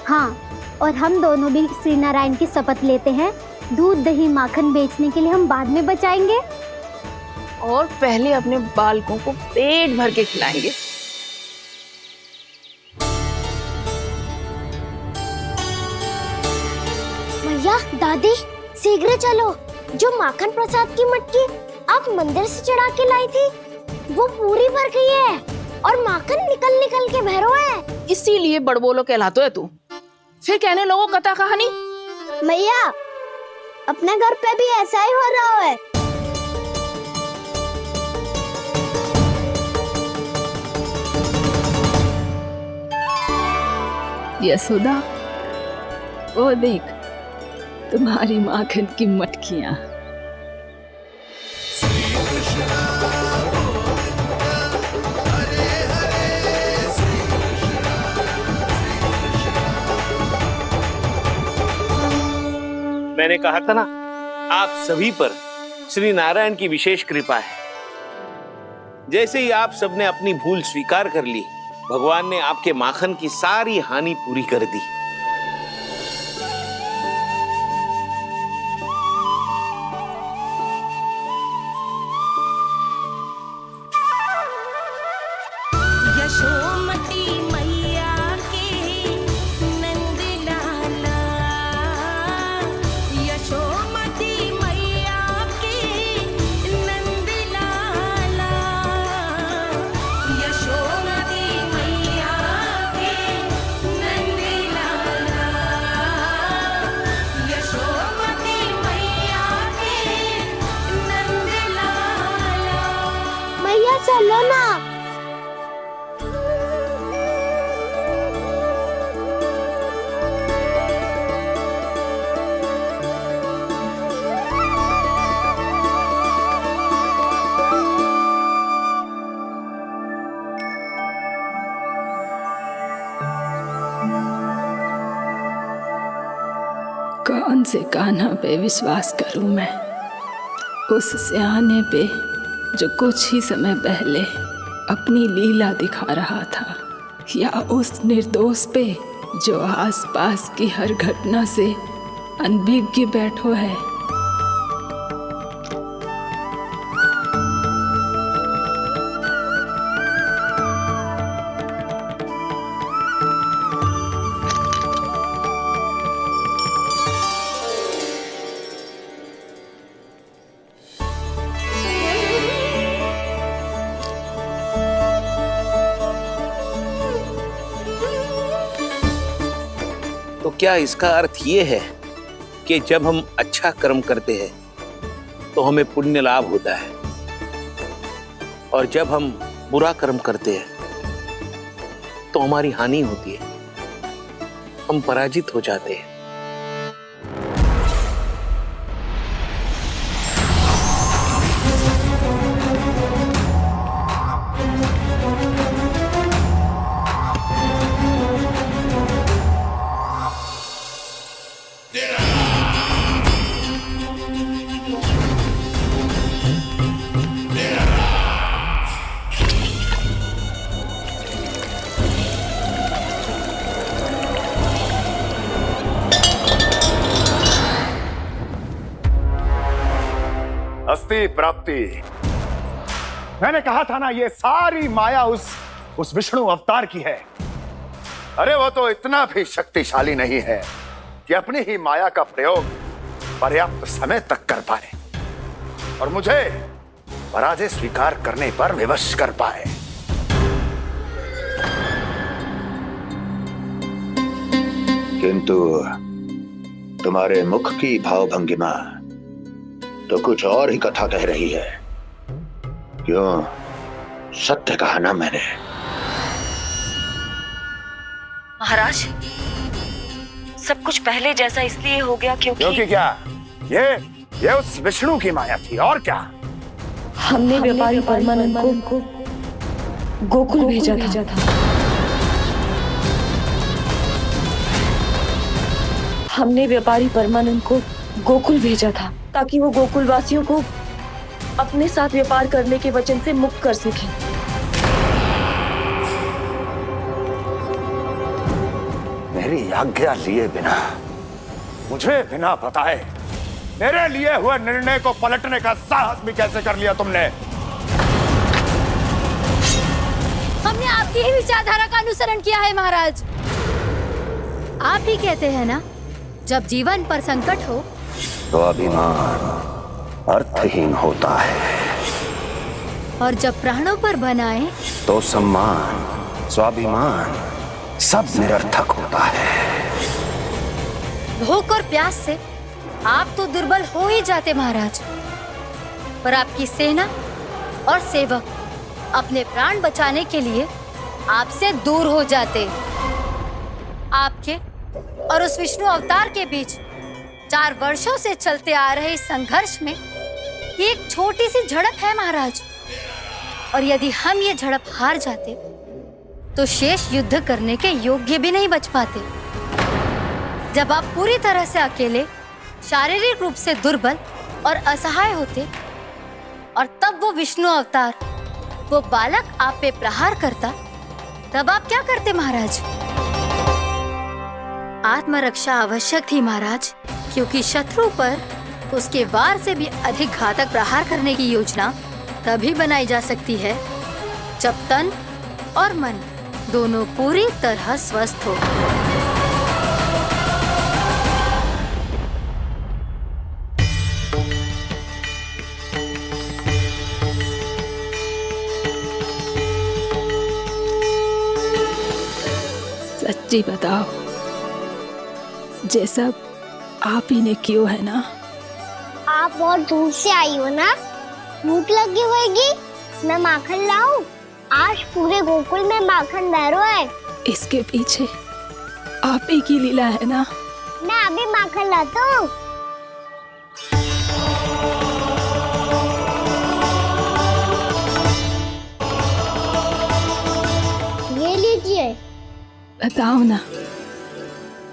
हाँ, और हम दोनों भी श्री नारायण की शपथ लेते हैं, दूध, दही, माखन बेचने के लिए हम बाद में बचाएंगे और पहले अपने बालकों को पेट भर के खिलाएंगे। भैया, दादी, शीघ्र चलो। जो माखन प्रसाद की मटकी आप मंदिर से चढ़ा के लाई थी वो पूरी भर गई है और माखन निकल निकल के बह रहा है। इसीलिए बड़बोलो कहलाता है तू। फिर कहने लोगों कथा कहानी। भैया, अपने घर पे भी ऐसा ही हो रहा है। यशोदा, वो देख तुम्हारी माखन की मटकियां। मैंने कहा था ना, आप सभी पर श्री नारायण की विशेष कृपा है। जैसे ही आप सबने अपनी भूल स्वीकार कर ली, भगवान ने आपके माखन की सारी हानि पूरी कर दी। यशोमती मैया के नंद लाला, यशोमती मैया के नंद लाला, यशोमती मैया के नंद लाला, यशोमती मैया के नंद लाला। मैया चलो ना। कौन से कान्हा पे विश्वास करूं मैं? उस सियाने पे जो कुछ ही समय पहले अपनी लीला दिखा रहा था, या उस निर्दोष पे जो आसपास की हर घटना से अनभिज्ञ बैठो है। क्या इसका अर्थ ये है कि जब हम अच्छा कर्म करते हैं तो हमें पुण्य लाभ होता है, और जब हम बुरा कर्म करते हैं तो हमारी हानि होती है, हम पराजित हो जाते हैं? अस्ति प्राप्ति। मैंने कहा था ना, ये सारी माया उस विष्णु अवतार की है। अरे वो तो इतना भी शक्तिशाली नहीं है कि अपनी ही माया का प्रयोग पर्याप्त समय तक कर पाए और मुझे पराजय स्वीकार करने पर विवश कर पाए। किंतु तुम्हारे मुख की भावभंगिमा तो कुछ और ही कथा कह रही है। क्यों? सत्य कहा ना मैंने। महाराज, सब कुछ पहले जैसा इसलिए हो गया क्योंकि क्या? ये उस विष्णु की माया थी, और क्या? हमने व्यापारी परमानंद को गोकुल भेजा था। हमने व्यापारी परमानंद को गोकुल भेजा था ताकि वो गोकुल वासियों को अपने साथ व्यापार करने के वचन से मुक्त कर सके। मेरी आज्ञा लिए बिना, मुझे बिना बताए मेरे लिए हुए निर्णय को पलटने का साहस भी कैसे कर लिया तुमने? हमने आपकी ही विचारधारा का अनुसरण किया है महाराज। आप ही कहते हैं ना, जब जीवन पर संकट हो तो अभिमान अर्थहीन होता है, और जब प्राणों पर बनाए तो सम्मान स्वाभिमान सब निरर्थक होता है। भूख और प्यास से आप तो दुर्बल हो ही जाते महाराज, पर आपकी सेना और सेवक अपने प्राण बचाने के लिए आपसे दूर हो जाते। आपके और उस विष्णु अवतार के बीच 4 वर्षों से चलते आ रहे इस संघर्ष में एक छोटी सी झड़प है महाराज, और यदि हम ये झड़प हार जाते तो शेष युद्ध करने के योग्य भी नहीं बच पाते। जब आप पूरी तरह से अकेले, शारीरिक रूप से दुर्बल और असहाय होते, और तब वो विष्णु अवतार, वो बालक आप पे प्रहार करता, तब आप क्या करते महाराज? आत्मरक्षा आवश्यक थी महाराज, क्योंकि शत्रु पर उसके वार से भी अधिक घातक प्रहार करने की योजना तभी बनाई जा सकती है जब तन और मन दोनों पूरी तरह स्वस्थ हो। सच्ची बताओ, जैसा आप ही ने किया है ना? आप बहुत दूर से आई हो ना, भूख लगी होगी। मैं माखन लाऊं? आज पूरे गोकुल में माखन बह रहा है। इसके पीछे आप ही की लीला है ना? मैं अभी माखन लाता हूँ। ये लीजिए। बताओ ना,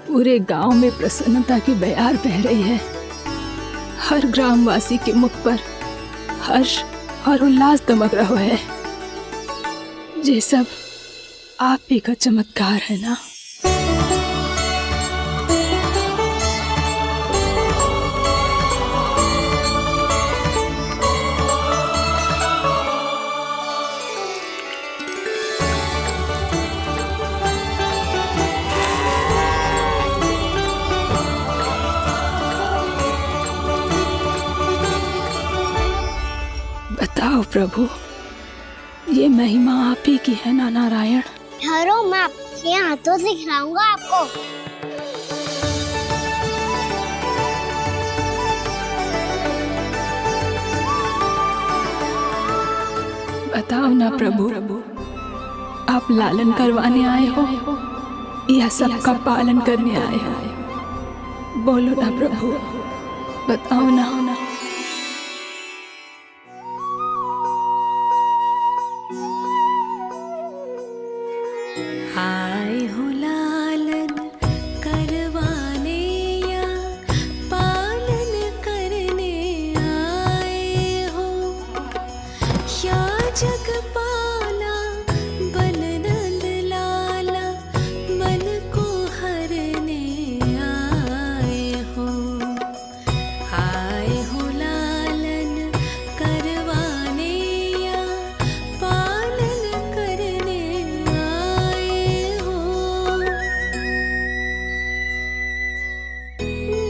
पूरे गांव में प्रसन्नता की बयार बह रही है। हर ग्रामवासी के मुख पर हर्ष और उल्लास दमक रहा है। ये सब आप ही का चमत्कार है ना? बताओ प्रभु, ये महिमा आप ही की है ना नारायण? ठहरो, मैं आपके हाथों से खिलाऊंगा आपको। बताओ ना प्रभु, आप लालन करवाने आए हो या सबका पालन करने आए हो? बोलो ना प्रभु, बताओ ना। आए हो लालन करवाने या पालन करने आए हो, या जगपाला बन नंद लाला मन को हरने आए हो। आए हो लालन करवाने या पालन करने आए हो।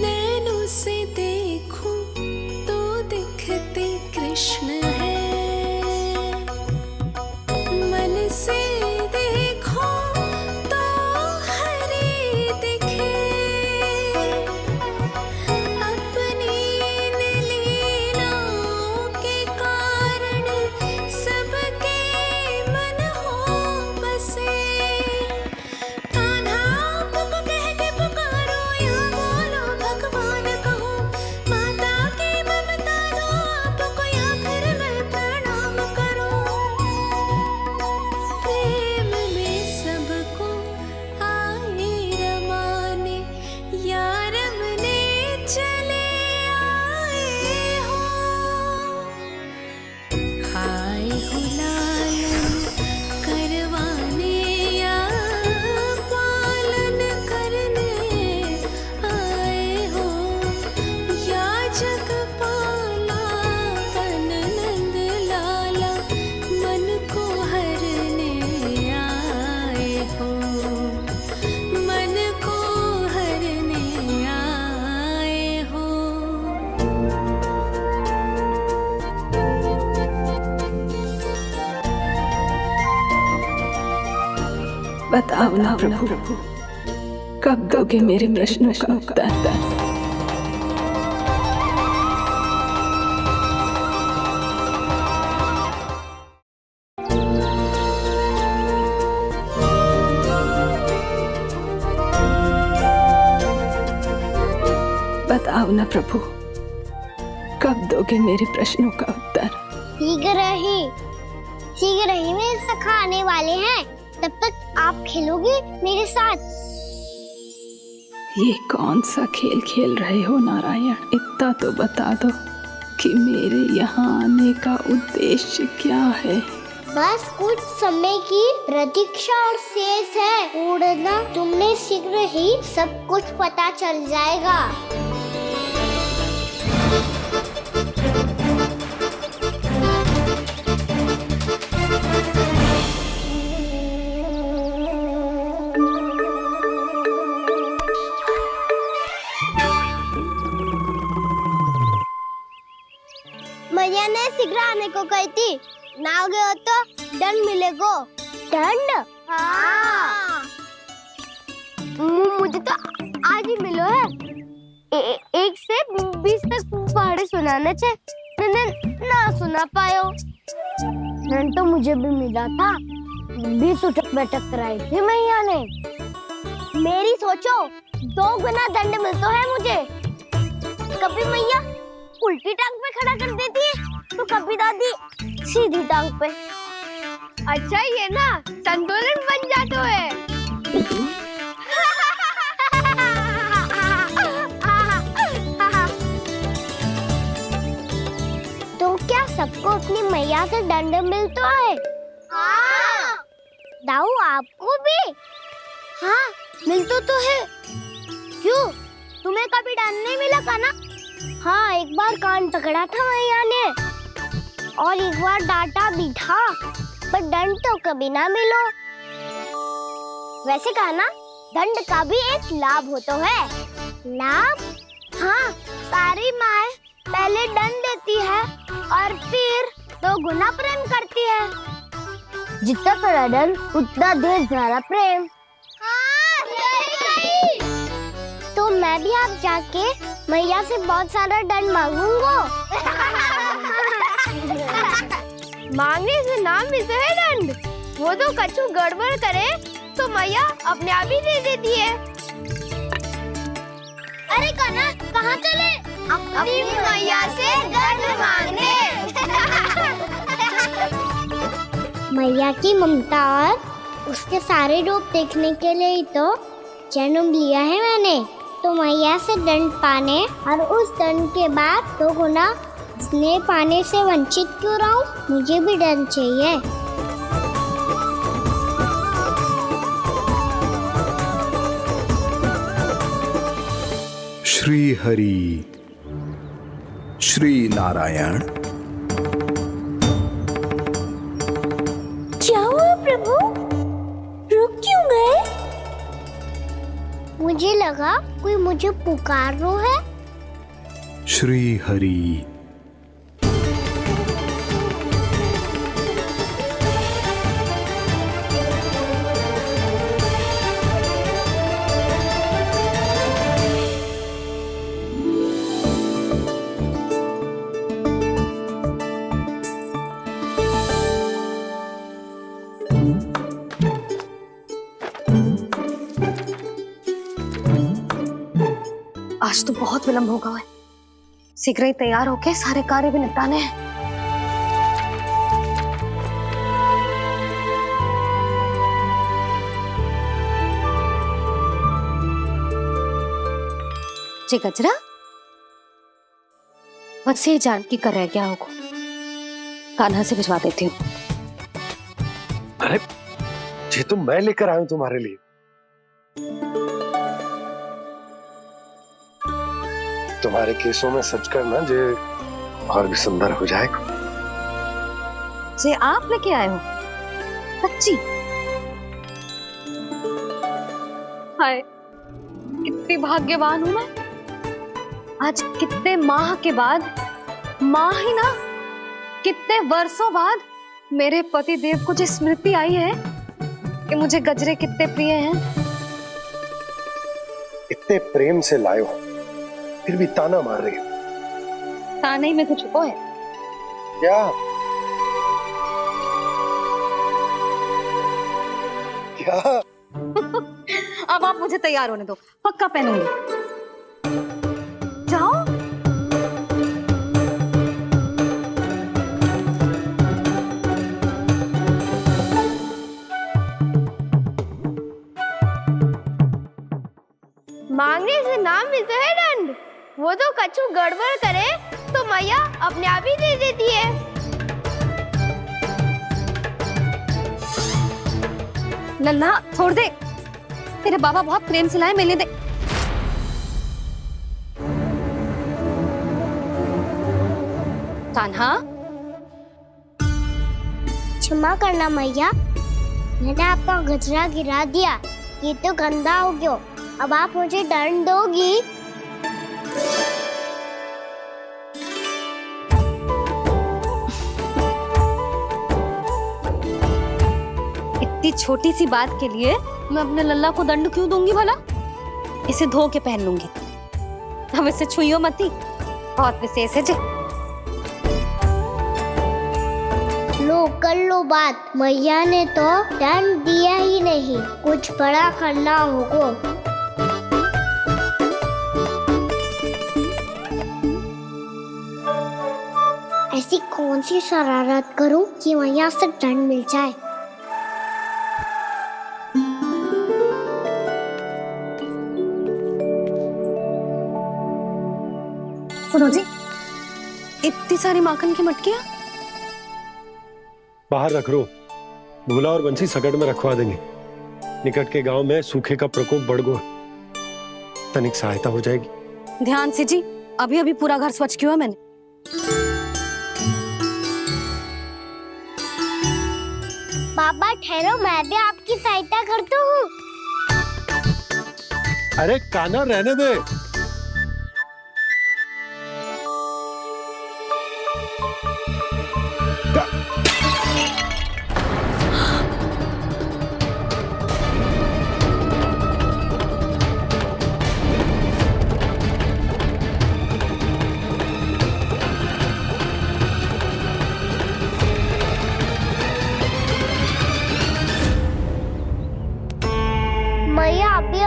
नैनों से देखूं तो दिखते कृष्ण है, मन से देखो तो हरे दिखे। अपनी इन लीलाओं के कारण सबके मन हो बसे। कान्हा आपको कह के पुकारो या बोलो भगवान कहो, माता की ममता दो आपको या फिर मैं प्रणाम करूं। प्रेम में सबको आए रमाने, या रमने चले आए हो। आए हो लालन करवाने या पालन करने आए हो, या जगपाला बन नंद लाला मन को हरने आए हो। मन को हरने आए हो। बताओ ना प्रभु, कब दोगे मेरे प्रश्नों का उत्तर? बताओ ना प्रभु, कब दोगे मेरे प्रश्नों का उत्तर? शीघ्र ही मेरे सखा आने वाले हैं, तब तक आप खेलोगे मेरे साथ। ये कौन सा खेल खेल रहे हो नारायण? इतना तो बता दो कि मेरे यहाँ आने का उद्देश्य क्या है? बस कुछ समय की प्रतीक्षा और शेष है। उड़ना तुमने शीघ्र ही सब कुछ पता चल जाएगा। मैया ने शीघ्र आने को कही थी, ना आओगे हो तो दंड मिलेगा। दंड? हाँ। मुझे तो आज ही मिलो है। 1 से 20 तक पहाड़े सुनाने थे, ना सुना पायो। दंड तो मुझे भी मिला था, 20 उठक बैठक कराई थी मैया ने। मेरी सोचो 2 गुना दंड मिलता है मुझे। कभी मैया उल्टी टांग पे खड़ा कर देती है, तो कभी दादी सीधी टांग पे। अच्छा ये ना संतुलन बन जाता है। तो क्या सबको अपनी मैया से दंड मिलता है? हाँ। दाऊ आपको भी? हाँ मिलता तो है। क्यों, तुम्हें कभी दंड नहीं मिला का ना? हाँ, एक बार कान पकड़ा था मैया ने और एक बार डांटा भी था, पर दंड तो कभी ना मिलो। वैसे कहा ना, दंड का भी एक लाभ होता है। लाभ? हाँ, सारी माँ पहले दंड देती है और फिर 2 गुना प्रेम करती है। जितना बड़ा दंड उतना ढेर सारा प्रेम। हाँ, सही। तो मैं भी आप जाके मैया से बहुत सारा दंड मांगूंगा। मांगने से नाम मिलता है दंड। वो तो कछु गड़बड़ करे तो मैया अपने आप ही दे देती है। अरे कान्हा कहाँ चले? अपनी मैया से दंड मांगने। मैया की ममता और उसके सारे रूप देखने के लिए ही तो जन्म लिया है मैंने। तो मैया से दंड पाने और उस दंड के बाद 2 गुना स्नेह पाने से वंचित क्यों रहूं? मुझे भी दंड चाहिए। श्री हरि श्री नारायण। क्या हुआ प्रभु? रुक क्यों गए? मुझे लगा कोई मुझे पुकार रहा है। श्री हरि। आज तो बहुत विलंब होगा है। शीघ्र ही तैयार होके सारे कार्य भी निपटाने हैं। जी गजरा, बस ये जानकी कर रह गया होगा। कान्हा से भिजवा देती हूँ। अरे ये तो मैं लेकर आया हूं तुम्हारे लिए। तुम्हारे केसों में सच करना जे और भी सुंदर हो जाएगा। जे आप लेके आए हो? सच्ची? हाय, कितनी भाग्यवान हूं मैं। आज कितने माह के बाद, माह ही ना, कितने वर्षों बाद मेरे पति देव को जो स्मृति आई है कि मुझे गजरे कितने प्रिय हैं। इतने प्रेम से लाए हो, फिर भी ताना मार रही हो। ताने ही में कुछ छुपो है क्या? क्या? अब आप मुझे तैयार होने दो, पक्का पहनूंगी। जाओ। मांगने से नाम मिलता है दंड। वो तो कछु गड़बड़ करे तो मैया अपने आप ही दे देती है। लल्ला छोड़ दे, तेरे बाबा बहुत प्रेम से लाए, मिलने दे। कान्हा, क्षमा करना मैया, मैंने आपका गजरा गिरा दिया। ये तो गंदा हो गया। अब आप मुझे दंड दोगी? इतनी छोटी सी बात के लिए मैं अपने लल्ला को दंड क्यों दूंगी भला? इसे धो के पहन लूंगी। अब इसे छुइयो मती, बहुत विशेष है जी। लो कर लो बात, मैया ने तो दंड दिया ही नहीं, कुछ बड़ा करना होगा। ऐसी कौन सी शरारत करूं कि मैया से दंड मिल जाए? सुनो जी, इतनी सारी माखन की मटकियां बाहर रख रो, भूला और बंसी सकट में रखवा देंगे। निकट के गांव में सूखे का प्रकोप बढ़ गया, तनिक सहायता हो जाएगी। ध्यान से जी, अभी अभी पूरा घर स्वच्छ किया मैंने। बाबा ठहरो, मैं भी आपकी सहायता करता हूँ। अरे कान्हा रहने दे।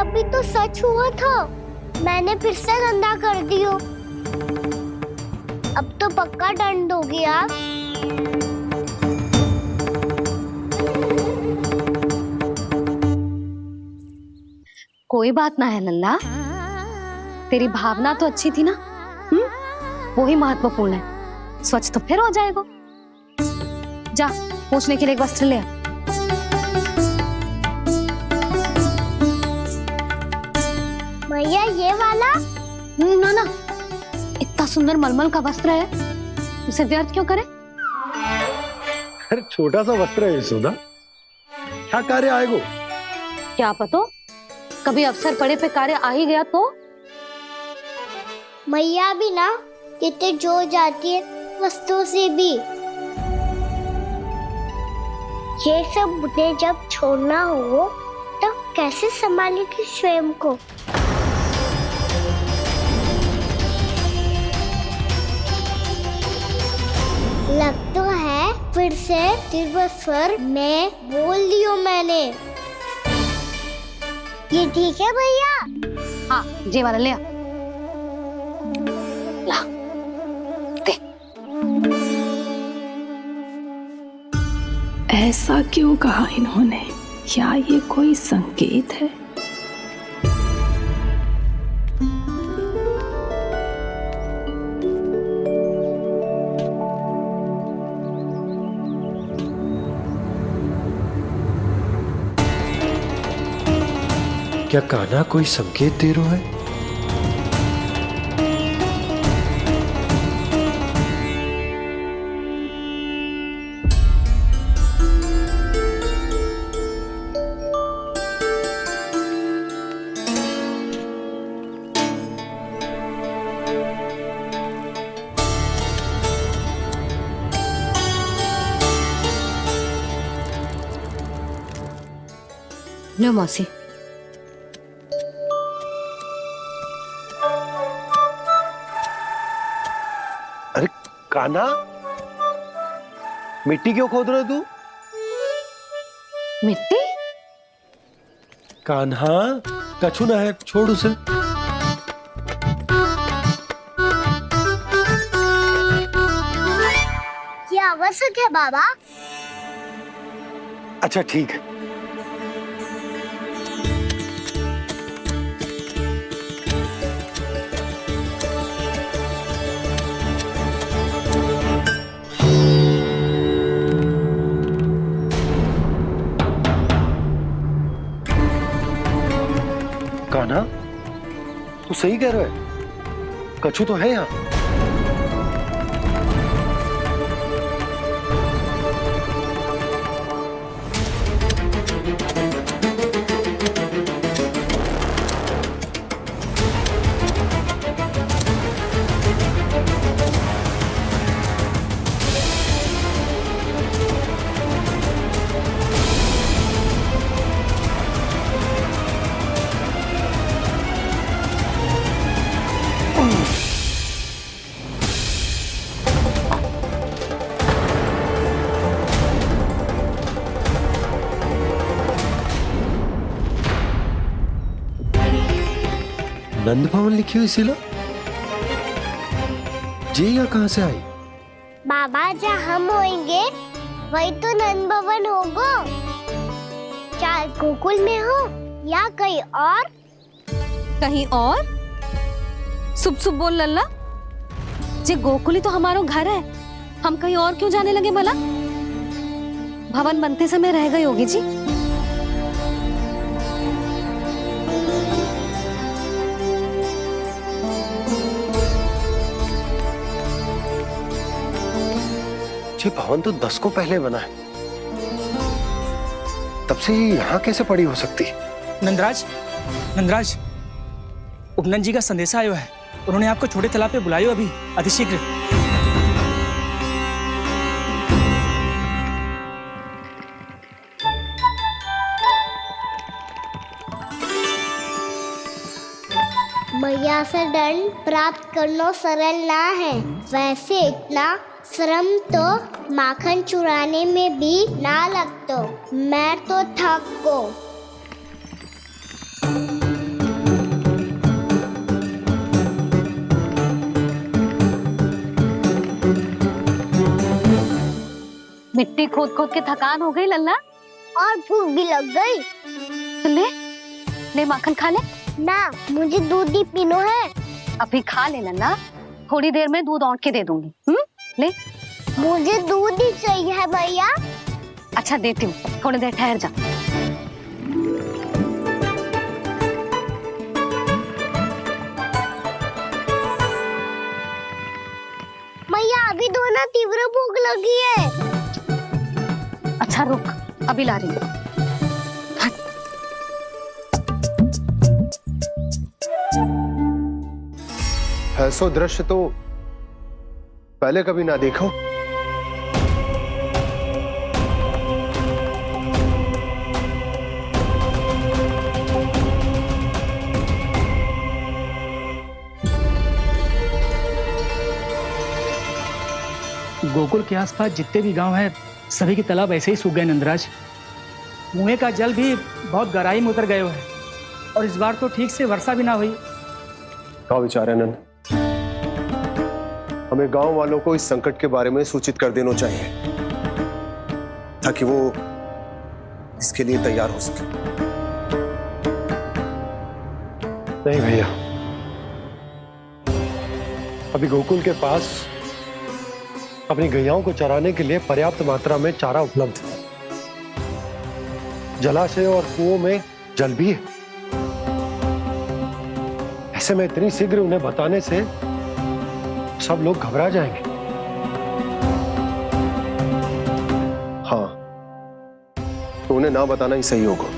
अभी तो सच हुआ था, मैंने फिर से गंदा कर दियो। अब तो पक्का दंड होगी आप। कोई बात ना है नंदा, तेरी भावना तो अच्छी थी ना, वही महत्वपूर्ण है। स्वच्छ तो फिर हो जाएगा। जा पोंछने के लिए एक वस्त्र ले आ। भैया ये वाला? ना ना, इतना सुंदर मलमल का वस्त्र है, उसे व्यर्थ क्यों करे? अरे छोटा सा वस्त्र है यशोदा, क्या कार्य आएगो? क्या पता, कभी अवसर पड़े पे कार्य आ ही गया तो। मैया भी ना कितने जो जाती है वस्तुओं से भी। ये सब मुझे जब छोड़ना हो तो कैसे संभालेगी स्वयं को? लग तो है फिर से तीव्र स्वर में बोल दियो मैंने। ये ठीक है भैया? हाँ, ये वाला ले आ। ला, दे। ऐसा क्यों कहा इन्होंने? क्या ये कोई संकेत है? क्या कान्हा कोई संकेत दे रहा है? लो मौसी। अरे कान्हा, मिट्टी क्यों खोद रहे तू? मिट्टी? कान्हा, कछु ना है, छोड़ उसे। ये आवश्यक है बाबा। अच्छा ठीक है। कान्हा, तू सही कह रहा है, कछु तो है यहाँ। नंद भवन लिखी हुई सिला, जी या कहां से आई? बाबा जहाँ हम होंगे वही तो नंद भवन होगा। चाहे गोकुल में हो या कहीं और। कहीं और? सुब सुब बोल लल्ला, जे गोकुल ही तो हमारो घर है, हम कहीं और क्यों जाने लगे भला? भवन बनते समय रह गई होगी जी। ये भवन तो 10 को पहले बना है, तब से यहाँ कैसे पड़ी हो सकती? नंदराज, नंदराज, उपनंद जी का संदेशा आयो है, उन्होंने आपको छोटे तालाब पे बुलायो अभी, अतिशीघ्र। मैया से दंड प्राप्त करना सरल ना है। वैसे इतना श्रम तो माखन चुराने में भी ना लगतो। मैं तो थक को। मिट्टी खोद खोद के थकान हो गई लल्ला, और भूख भी लग गई। तो ले माखन खा ले। ना, मुझे दूध ही पीनो है। अभी खा ले लल्ला, थोड़ी देर में दूध औंट के दे दूंगी। ले। मुझे दूध ही चाहिए है भैया। अच्छा देती हूँ, थोड़ी देर ठहर जा। मैया अभी तो ना तीव्र भूख लगी है। अच्छा रुक, अभी ला रही हूँ। ऐसा दृश्य तो पहले कभी ना देखो। गोकुल के आसपास जितने भी गांव हैं सभी के तालाब ऐसे ही सूख गए नंदराज। कुएं का जल भी बहुत गहराई में उतर गए है और इस बार तो ठीक से वर्षा भी ना हुई। क्या विचार है नंद? हमें गांव वालों को इस संकट के बारे में सूचित कर देना चाहिए ताकि वो इसके लिए तैयार हो सके। नहीं भैया, अभी गोकुल के पास अपनी गैयाओं को चराने के लिए पर्याप्त मात्रा में चारा उपलब्ध है। जलाशय और कुओं में जल भी है। ऐसे में इतनी शीघ्र उन्हें बताने से सब लोग घबरा जाएंगे। हाँ, तो उन्हें ना बताना ही सही होगा।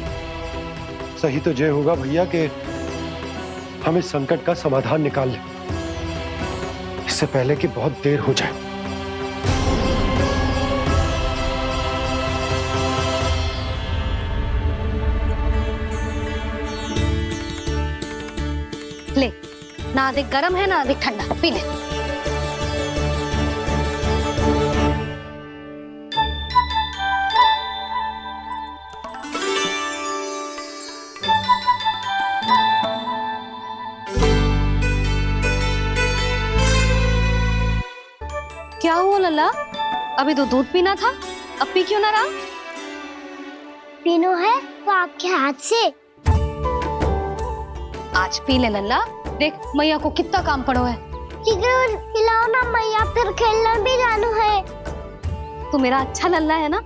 सही तो ये होगा भैया कि हम इस संकट का समाधान निकाल लें, इससे पहले कि बहुत देर हो जाए। ले, ना अधिक गर्म है ना अधिक ठंडा, पी ले। क्या हुआ लल्ला? अभी तो दूध पीना था, अब पी क्यों ना रहा? पीनो है तो आपके हाथ से। आज पी ले लल्ला, देख मैया को कितना काम पड़ो है। शीघ्र पिलाओ ना मैया, फिर खेलना भी जानो है। तू मेरा अच्छा लल्ला है ना,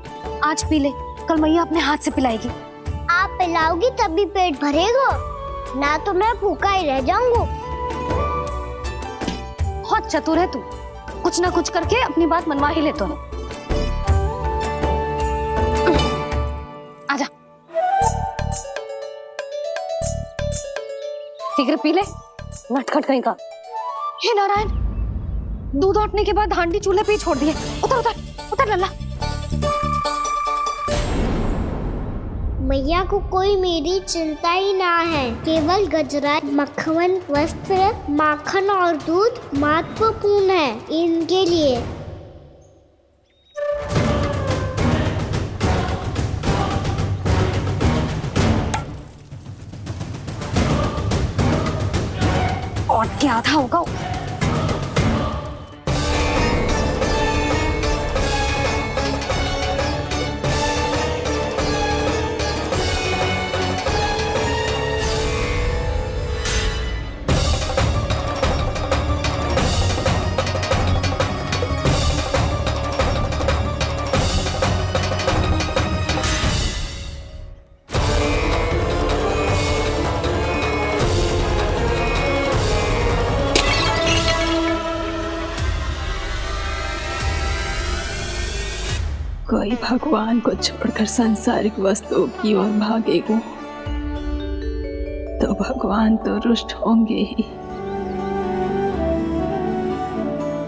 आज पी ले, कल मैया अपने हाथ से पिलाएगी। आप पिलाओगी तभी पेट भरेगा, ना तो मैं भूखा ही रह जाऊंगा। बहुत चतुर है तू, कुछ ना कुछ करके अपनी बात मनवा ही लेता है। आजा, शीघ्र पी ले, नटखट कहीं का। हे नारायण, दूध औटने के बाद हांडी चूल्हे पे ही छोड़ दिए। उतर उतर उतर लल्ला। मैया को कोई मेरी चिंता ही ना है। केवल गजरा, मक्खन, वस्त्र, माखन और दूध महत्वपूर्ण है इनके लिए। और क्या आधा होगा। कोई भगवान को छोड़कर सांसारिक वस्तुओं की ओर भागेगा तो भगवान तो रुष्ट होंगे ही,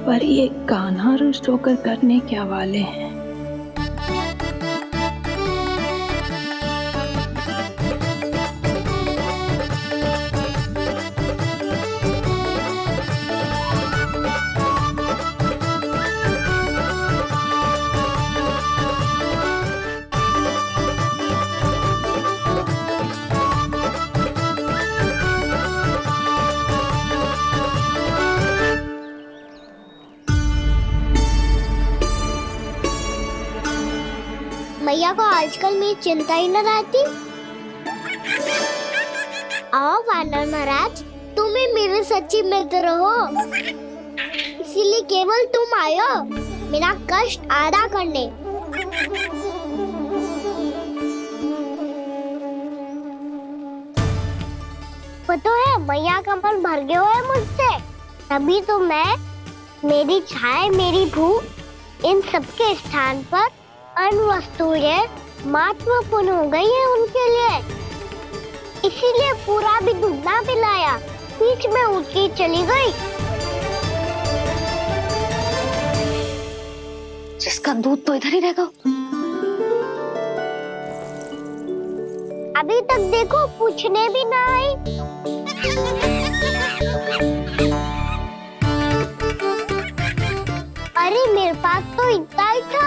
पर ये कान्हा रुष्ट होकर करने क्या वाले हैं? मैया को आजकल मेरी चिंता ही न रहती। आओ वानर महाराज, तुम ही मेरे सच्ची मित्र हो, इसीलिए केवल तुम आयो मेरा कष्ट आधा करने। पता है मैया का मन भर गया है मुझसे, तभी तो मैं, मेरी छाया, मेरी भूख, इन सबके स्थान पर अन्य वस्तुएं महत्वपूर्ण हो गई है उनके लिए। इसीलिए पूरा भी दूध ना पिलाया, बीच में उठ के चली गई। जिसका दूध तो इधर ही रहेगा। अभी तक देखो पूछने भी ना आई। अरे मेरे पास तो इतना ही था।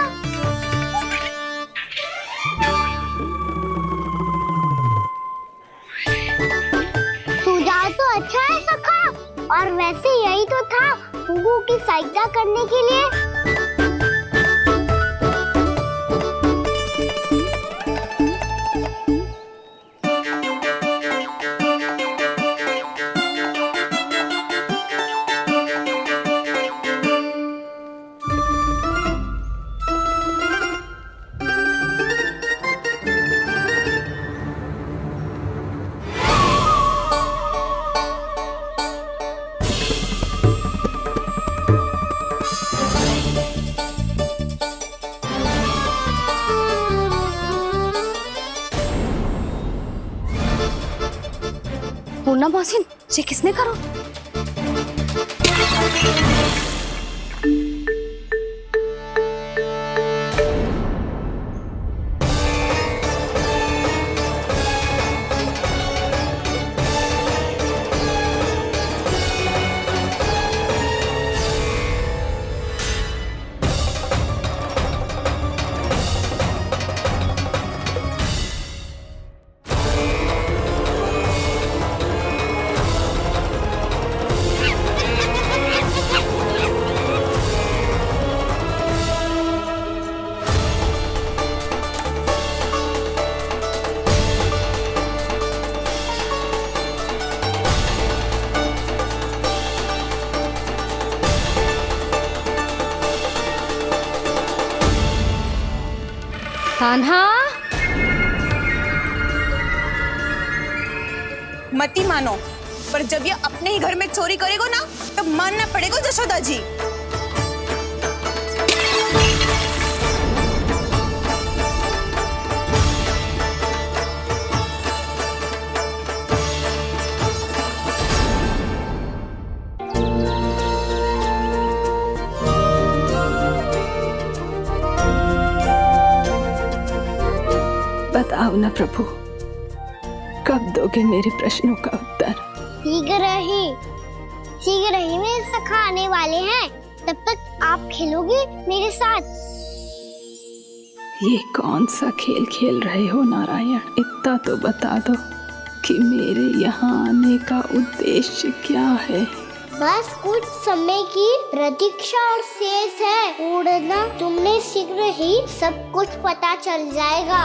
सुझाव तो अच्छा है सखा, और वैसे यही तो था गुगू की सहायता करने के लिए। पूर्णा मौसी, ये किसने करो? कान्हा, मती मानो, पर जब ये अपने ही घर में चोरी करेगो ना, तब मानना पड़ेगा जशोदा जी। बताओ ना प्रभु, कब दोगे मेरे प्रश्नों का उत्तर? शीघ्र ही मेरे सखा आने वाले हैं, तब तक आप खेलोगे मेरे साथ। ये कौन सा खेल खेल रहे हो नारायण? इतना तो बता दो कि मेरे यहाँ आने का उद्देश्य क्या है? बस कुछ समय की प्रतीक्षा और शेष है। उड़ना, तुमने शीघ्र ही सब कुछ पता चल जाएगा।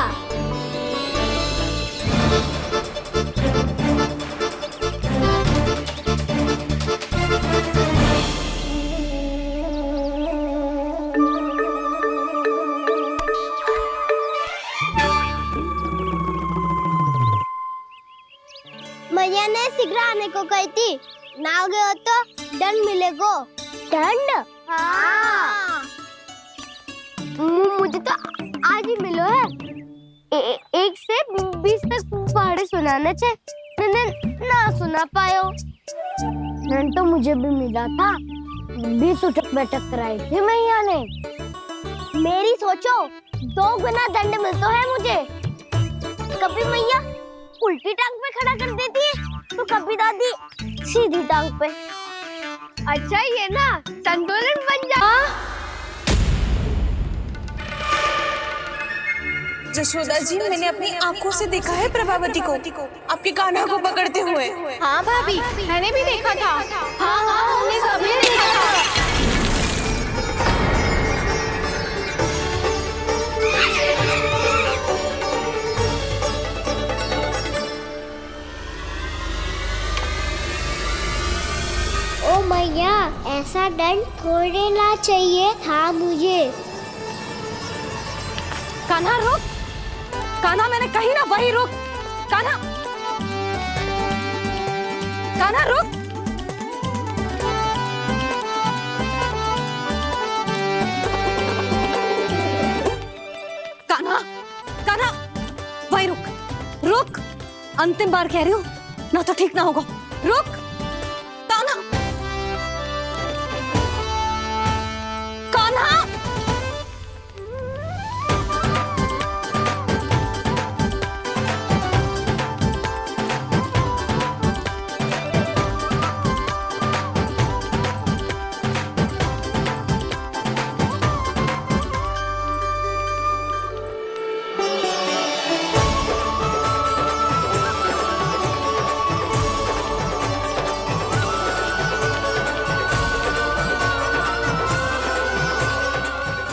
मैया ने शीघ्र आने को कही थी, ना आ गए हो तो दंड मिलेगा। दंड? हाँ। मुझे तो आज ही मिलो है। 1 से 20 तक पहाड़े सुनाने थे, ना सुना पायो। दंड तो मुझे भी मिला था, 20 उठक बैठक कराई थी मैया ने। मेरी सोचो, 2 गुना दंड मिलता है मुझे। कभी मैया उल्टी टांग पे खड़ा कर देती है, तो कभी दादी सीधी टांग पे। अच्छा ये ना संतुलन बन जा। जशोदा जी, मैंने अपनी आंखों से देखा है प्रभावती को आपके कान्हा को पकड़ते हुए। हाँ भाभी, मैंने भी देखा था। हाँ हमने सभी देखा था। ऐसा दंड थोड़े ना चाहिए था मुझे। कान्हा रुक, कान्हा मैंने कही ना वही रुक, कान्हा, कान्हा रुक। कान्हा, कान्हा वही रुक, रुक, अंतिम बार कह रही हूँ, ना तो ठीक ना होगा, रुक, कान्हा, कान्हा।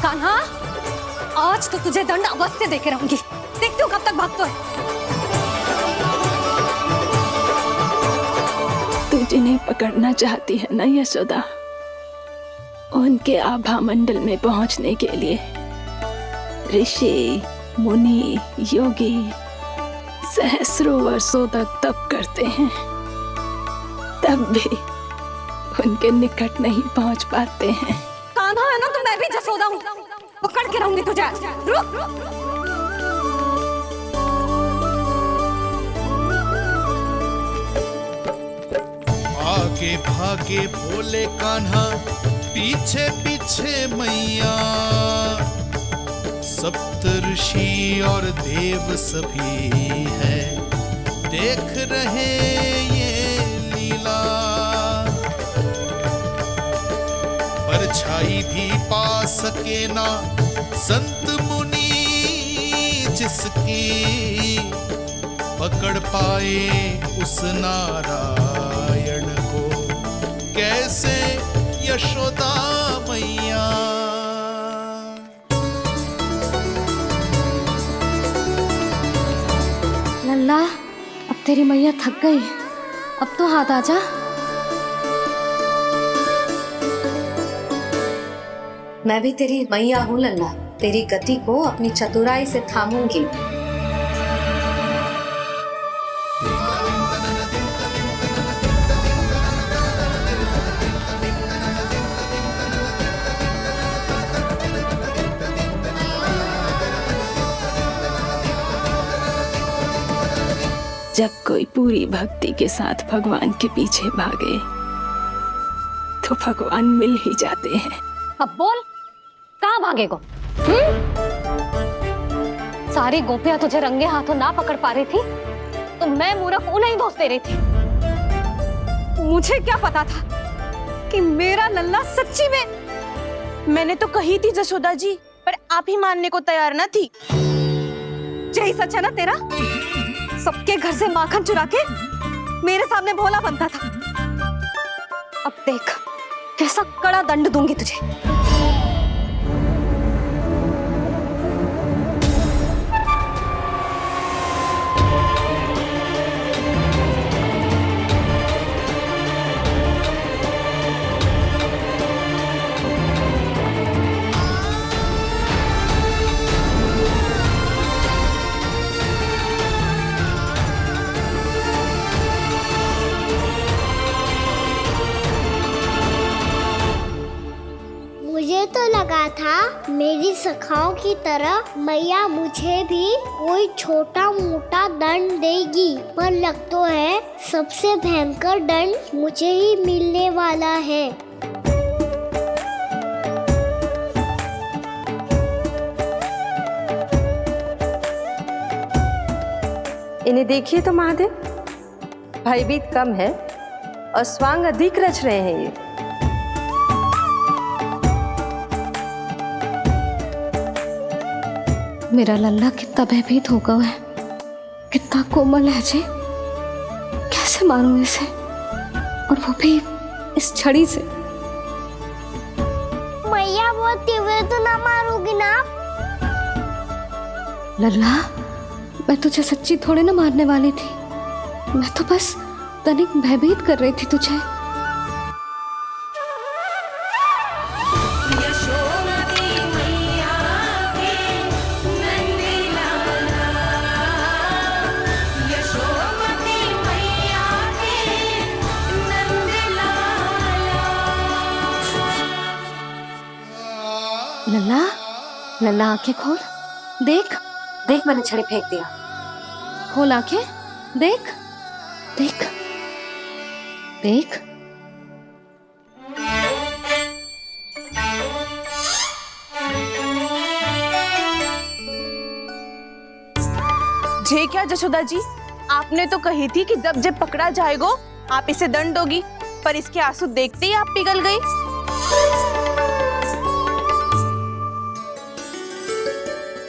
कान्हा, आज तो तुझे दंड अवश्य देके रहूंगी, देखती हूँ कब तक भागता है। तू जिन्हें पकड़ना चाहती है ना यशोदा, उनके आभा मंडल में पहुंचने के लिए ऋषि, मुनि, योगी सहस्रों वर्षों तक तप करते हैं, तब भी उनके निकट नहीं पहुंच पाते हैं। कान्हा है ना तो मैं भी जसोदा हूँ, पकड़ के रहूंगी तुझे। रुक, आगे भागे भोले कान्हा, पीछे पीछे मैया, सप्त ऋषि और देव सभी है, देख रहे ये लीला। परछाई भी पा सके ना संत मुनि जिसकी, पकड़ पाए उस नारायण को कैसे यशोदा मैया। लल्ला, अब तेरी मैया थक गई, अब तो हाथ आजा। मैं भी तेरी मैया हूँ लल्ला, तेरी गति को अपनी चतुराई से थामूंगी। जब कोई पूरी भक्ति के साथ भगवान के पीछे भागे तो भगवान मिल ही जाते हैं। अब बोल, कहाँ भागेगो? सारी गोपियां तुझे रंगे हाथों ना पकड़ पा रही थी तो मैं मूर्ख उन्हें ही दोष दे रही थी। मुझे क्या पता था कि मेरा लल्ला सच्ची में। मैंने तो कही थी जसोदा जी, पर आप ही मानने को तैयार ना थी। यही सच है ना तेरा? सबके घर से माखन चुरा के मेरे सामने भोला बनता था। अब देख कैसा कड़ा दंड दूंगी तुझे। मुझे तो लगा था मेरी सखाओं की तरह मैया मुझे भी कोई छोटा मोटा दंड देगी, पर लग तो है सबसे भयंकर दंड मुझे ही मिलने वाला है। इन्हें देखिए तो महादेव, भयभीत कम है और स्वांग अधिक रच रहे हैं ये। मेरा लल्ला कितना भयभीत होगा है, कितना कोमल है जी। कैसे मारूं इसे, और वो भी इस छड़ी से। मैया बहुत तीव्र तो ना मारोगी ना? लल्ला, मैं तुझे सच्ची थोड़े ना मारने वाली थी, मैं तो बस तनिक भयभीत कर रही थी तुझे। लल्ला आंखें खोल, देख देख मैंने छड़ी फेंक दिया। खोल आंखें, देख देख देख। जे क्या जशोदा जी, आपने तो कही थी कि जब जब पकड़ा जाएगा आप इसे दंड दोगी, पर इसके आंसू देखते ही आप पिघल गई।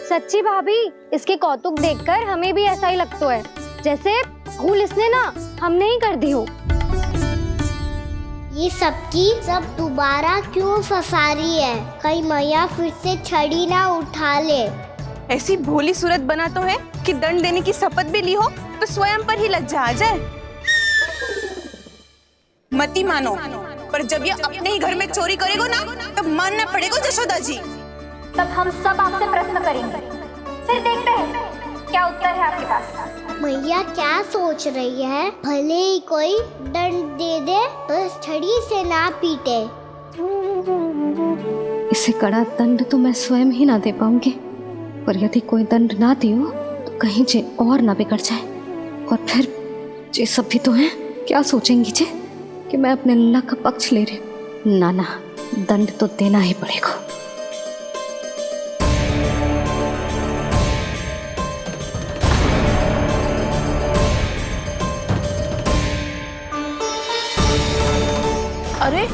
सच्ची भाभी, इसके कौतुक देखकर हमें भी ऐसा ही लगता है जैसे भूल इसने ना हमने ही कर दी हो। ये सबकी सब दोबारा क्यों फंसा रही है? कहीं मैया फिर से छड़ी ना उठा ले। ऐसी भोली सूरत बना तो है कि दंड देने की शपथ भी ली हो तो स्वयं पर ही लज्जा आ जाए। मती मानो, पर जब ये अपने ही घर में चोरी करेगो ना तब मानना पड़ेगा जशोदा जी। तब हम सब आपसे प्रश्न करेंगे, फिर देखते हैं क्या उत्तर है आपके पास। मैया क्या सोच रही है? भले ही कोई दंड दे दे, बस छड़ी से ना पीटे। इसे कड़ा दंड तो मैं स्वयं ही ना दे पाऊंगी, पर यदि कोई दंड ना दियो तो कहीं जे और ना बिगड़ जाए, और फिर जे सब भी तो हैं, क्या सोचेंगी जे कि मैं अपने लल्ला का पक्ष ले रही हूँ। ना ना, दंड तो देना ही पड़ेगा। अरे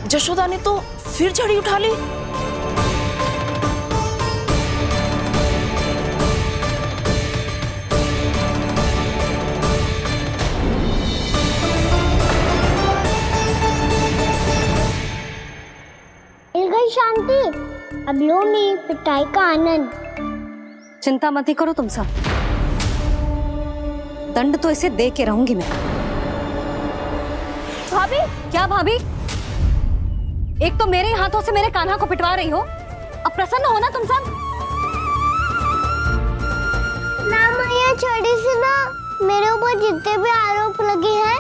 जशोदा ने तो फिर छड़ी उठा ली। मिल गई शांति, अब लो मेरी पिटाई का आनंद। चिंता मत ही करो तुम सब, दंड तो इसे दे के रहूंगी मैं। भाभी, क्या भाभी? एक तो मेरे हाथों से मेरे कान्हा को पिटवा रही हो, अब प्रसन्न हो ना तुम सब? ना मैया, छड़ी से ना मेरे ऊपर जितने भी आरोप लगे हैं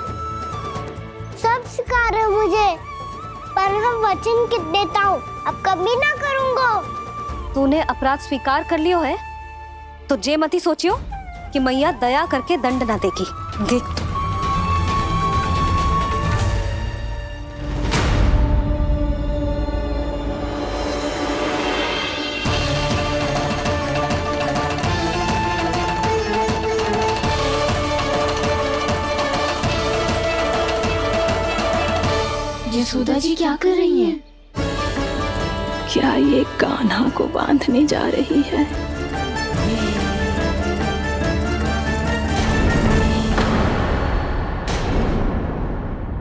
सब स्वीकार है मुझे, पर मैं वचन कित देता हूँ, अब कभी ना करूँगा। तूने अपराध स्वीकार कर लियो है तो जे मत ही सोचियो कि मैया दया करके दंड ना देगी। देख तू। यशोदा जी क्या कर रही हैं? क्या ये कान्हा को बांधने जा रही है?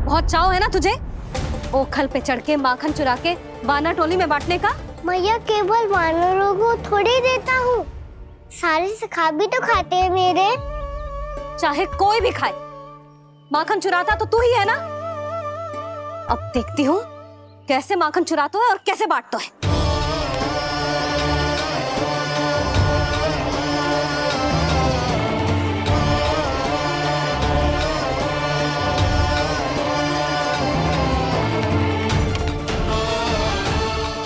बहुत चाव है ना तुझे ओखल पे चढ़ के माखन चुरा के वानर टोली में बांटने का? मैया, केवल वानरों को थोड़ी देता हूँ, सारे सखा भी तो खाते हैं मेरे। चाहे कोई भी खाए, माखन चुराता तो तू ही है ना। अब देखती हूँ कैसे माखन चुराता है और कैसे बांटता है।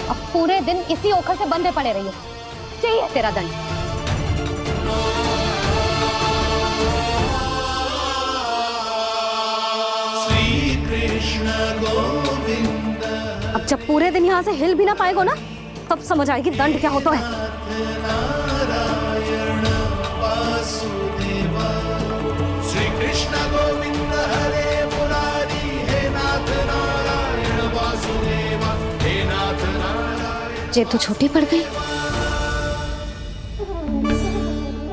अब पूरे दिन इसी ओखल से बंधे पड़े रहिए, चाहिए तेरा दंड। अब जब पूरे दिन यहाँ से हिल भी ना पाएगो ना, तब समझ आएगी दंड क्या होता है। श्री कृष्ण गोविंद हरे मुरारी, हे नाथ नारायण वासुदेव, हे नाथ नारायण। जे तू छोटी पड़ गई,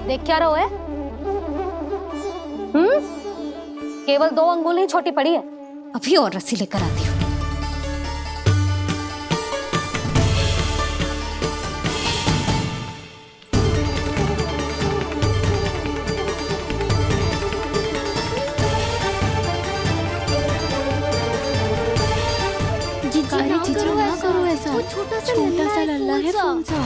देख क्या रहो है? केवल 2 अंगुल ही छोटी पड़ी है, अभी और रस्सी लेकर आती हूँ। जीजी ना करो ऐसा, छोटा सा लल्ला है, कौन सा?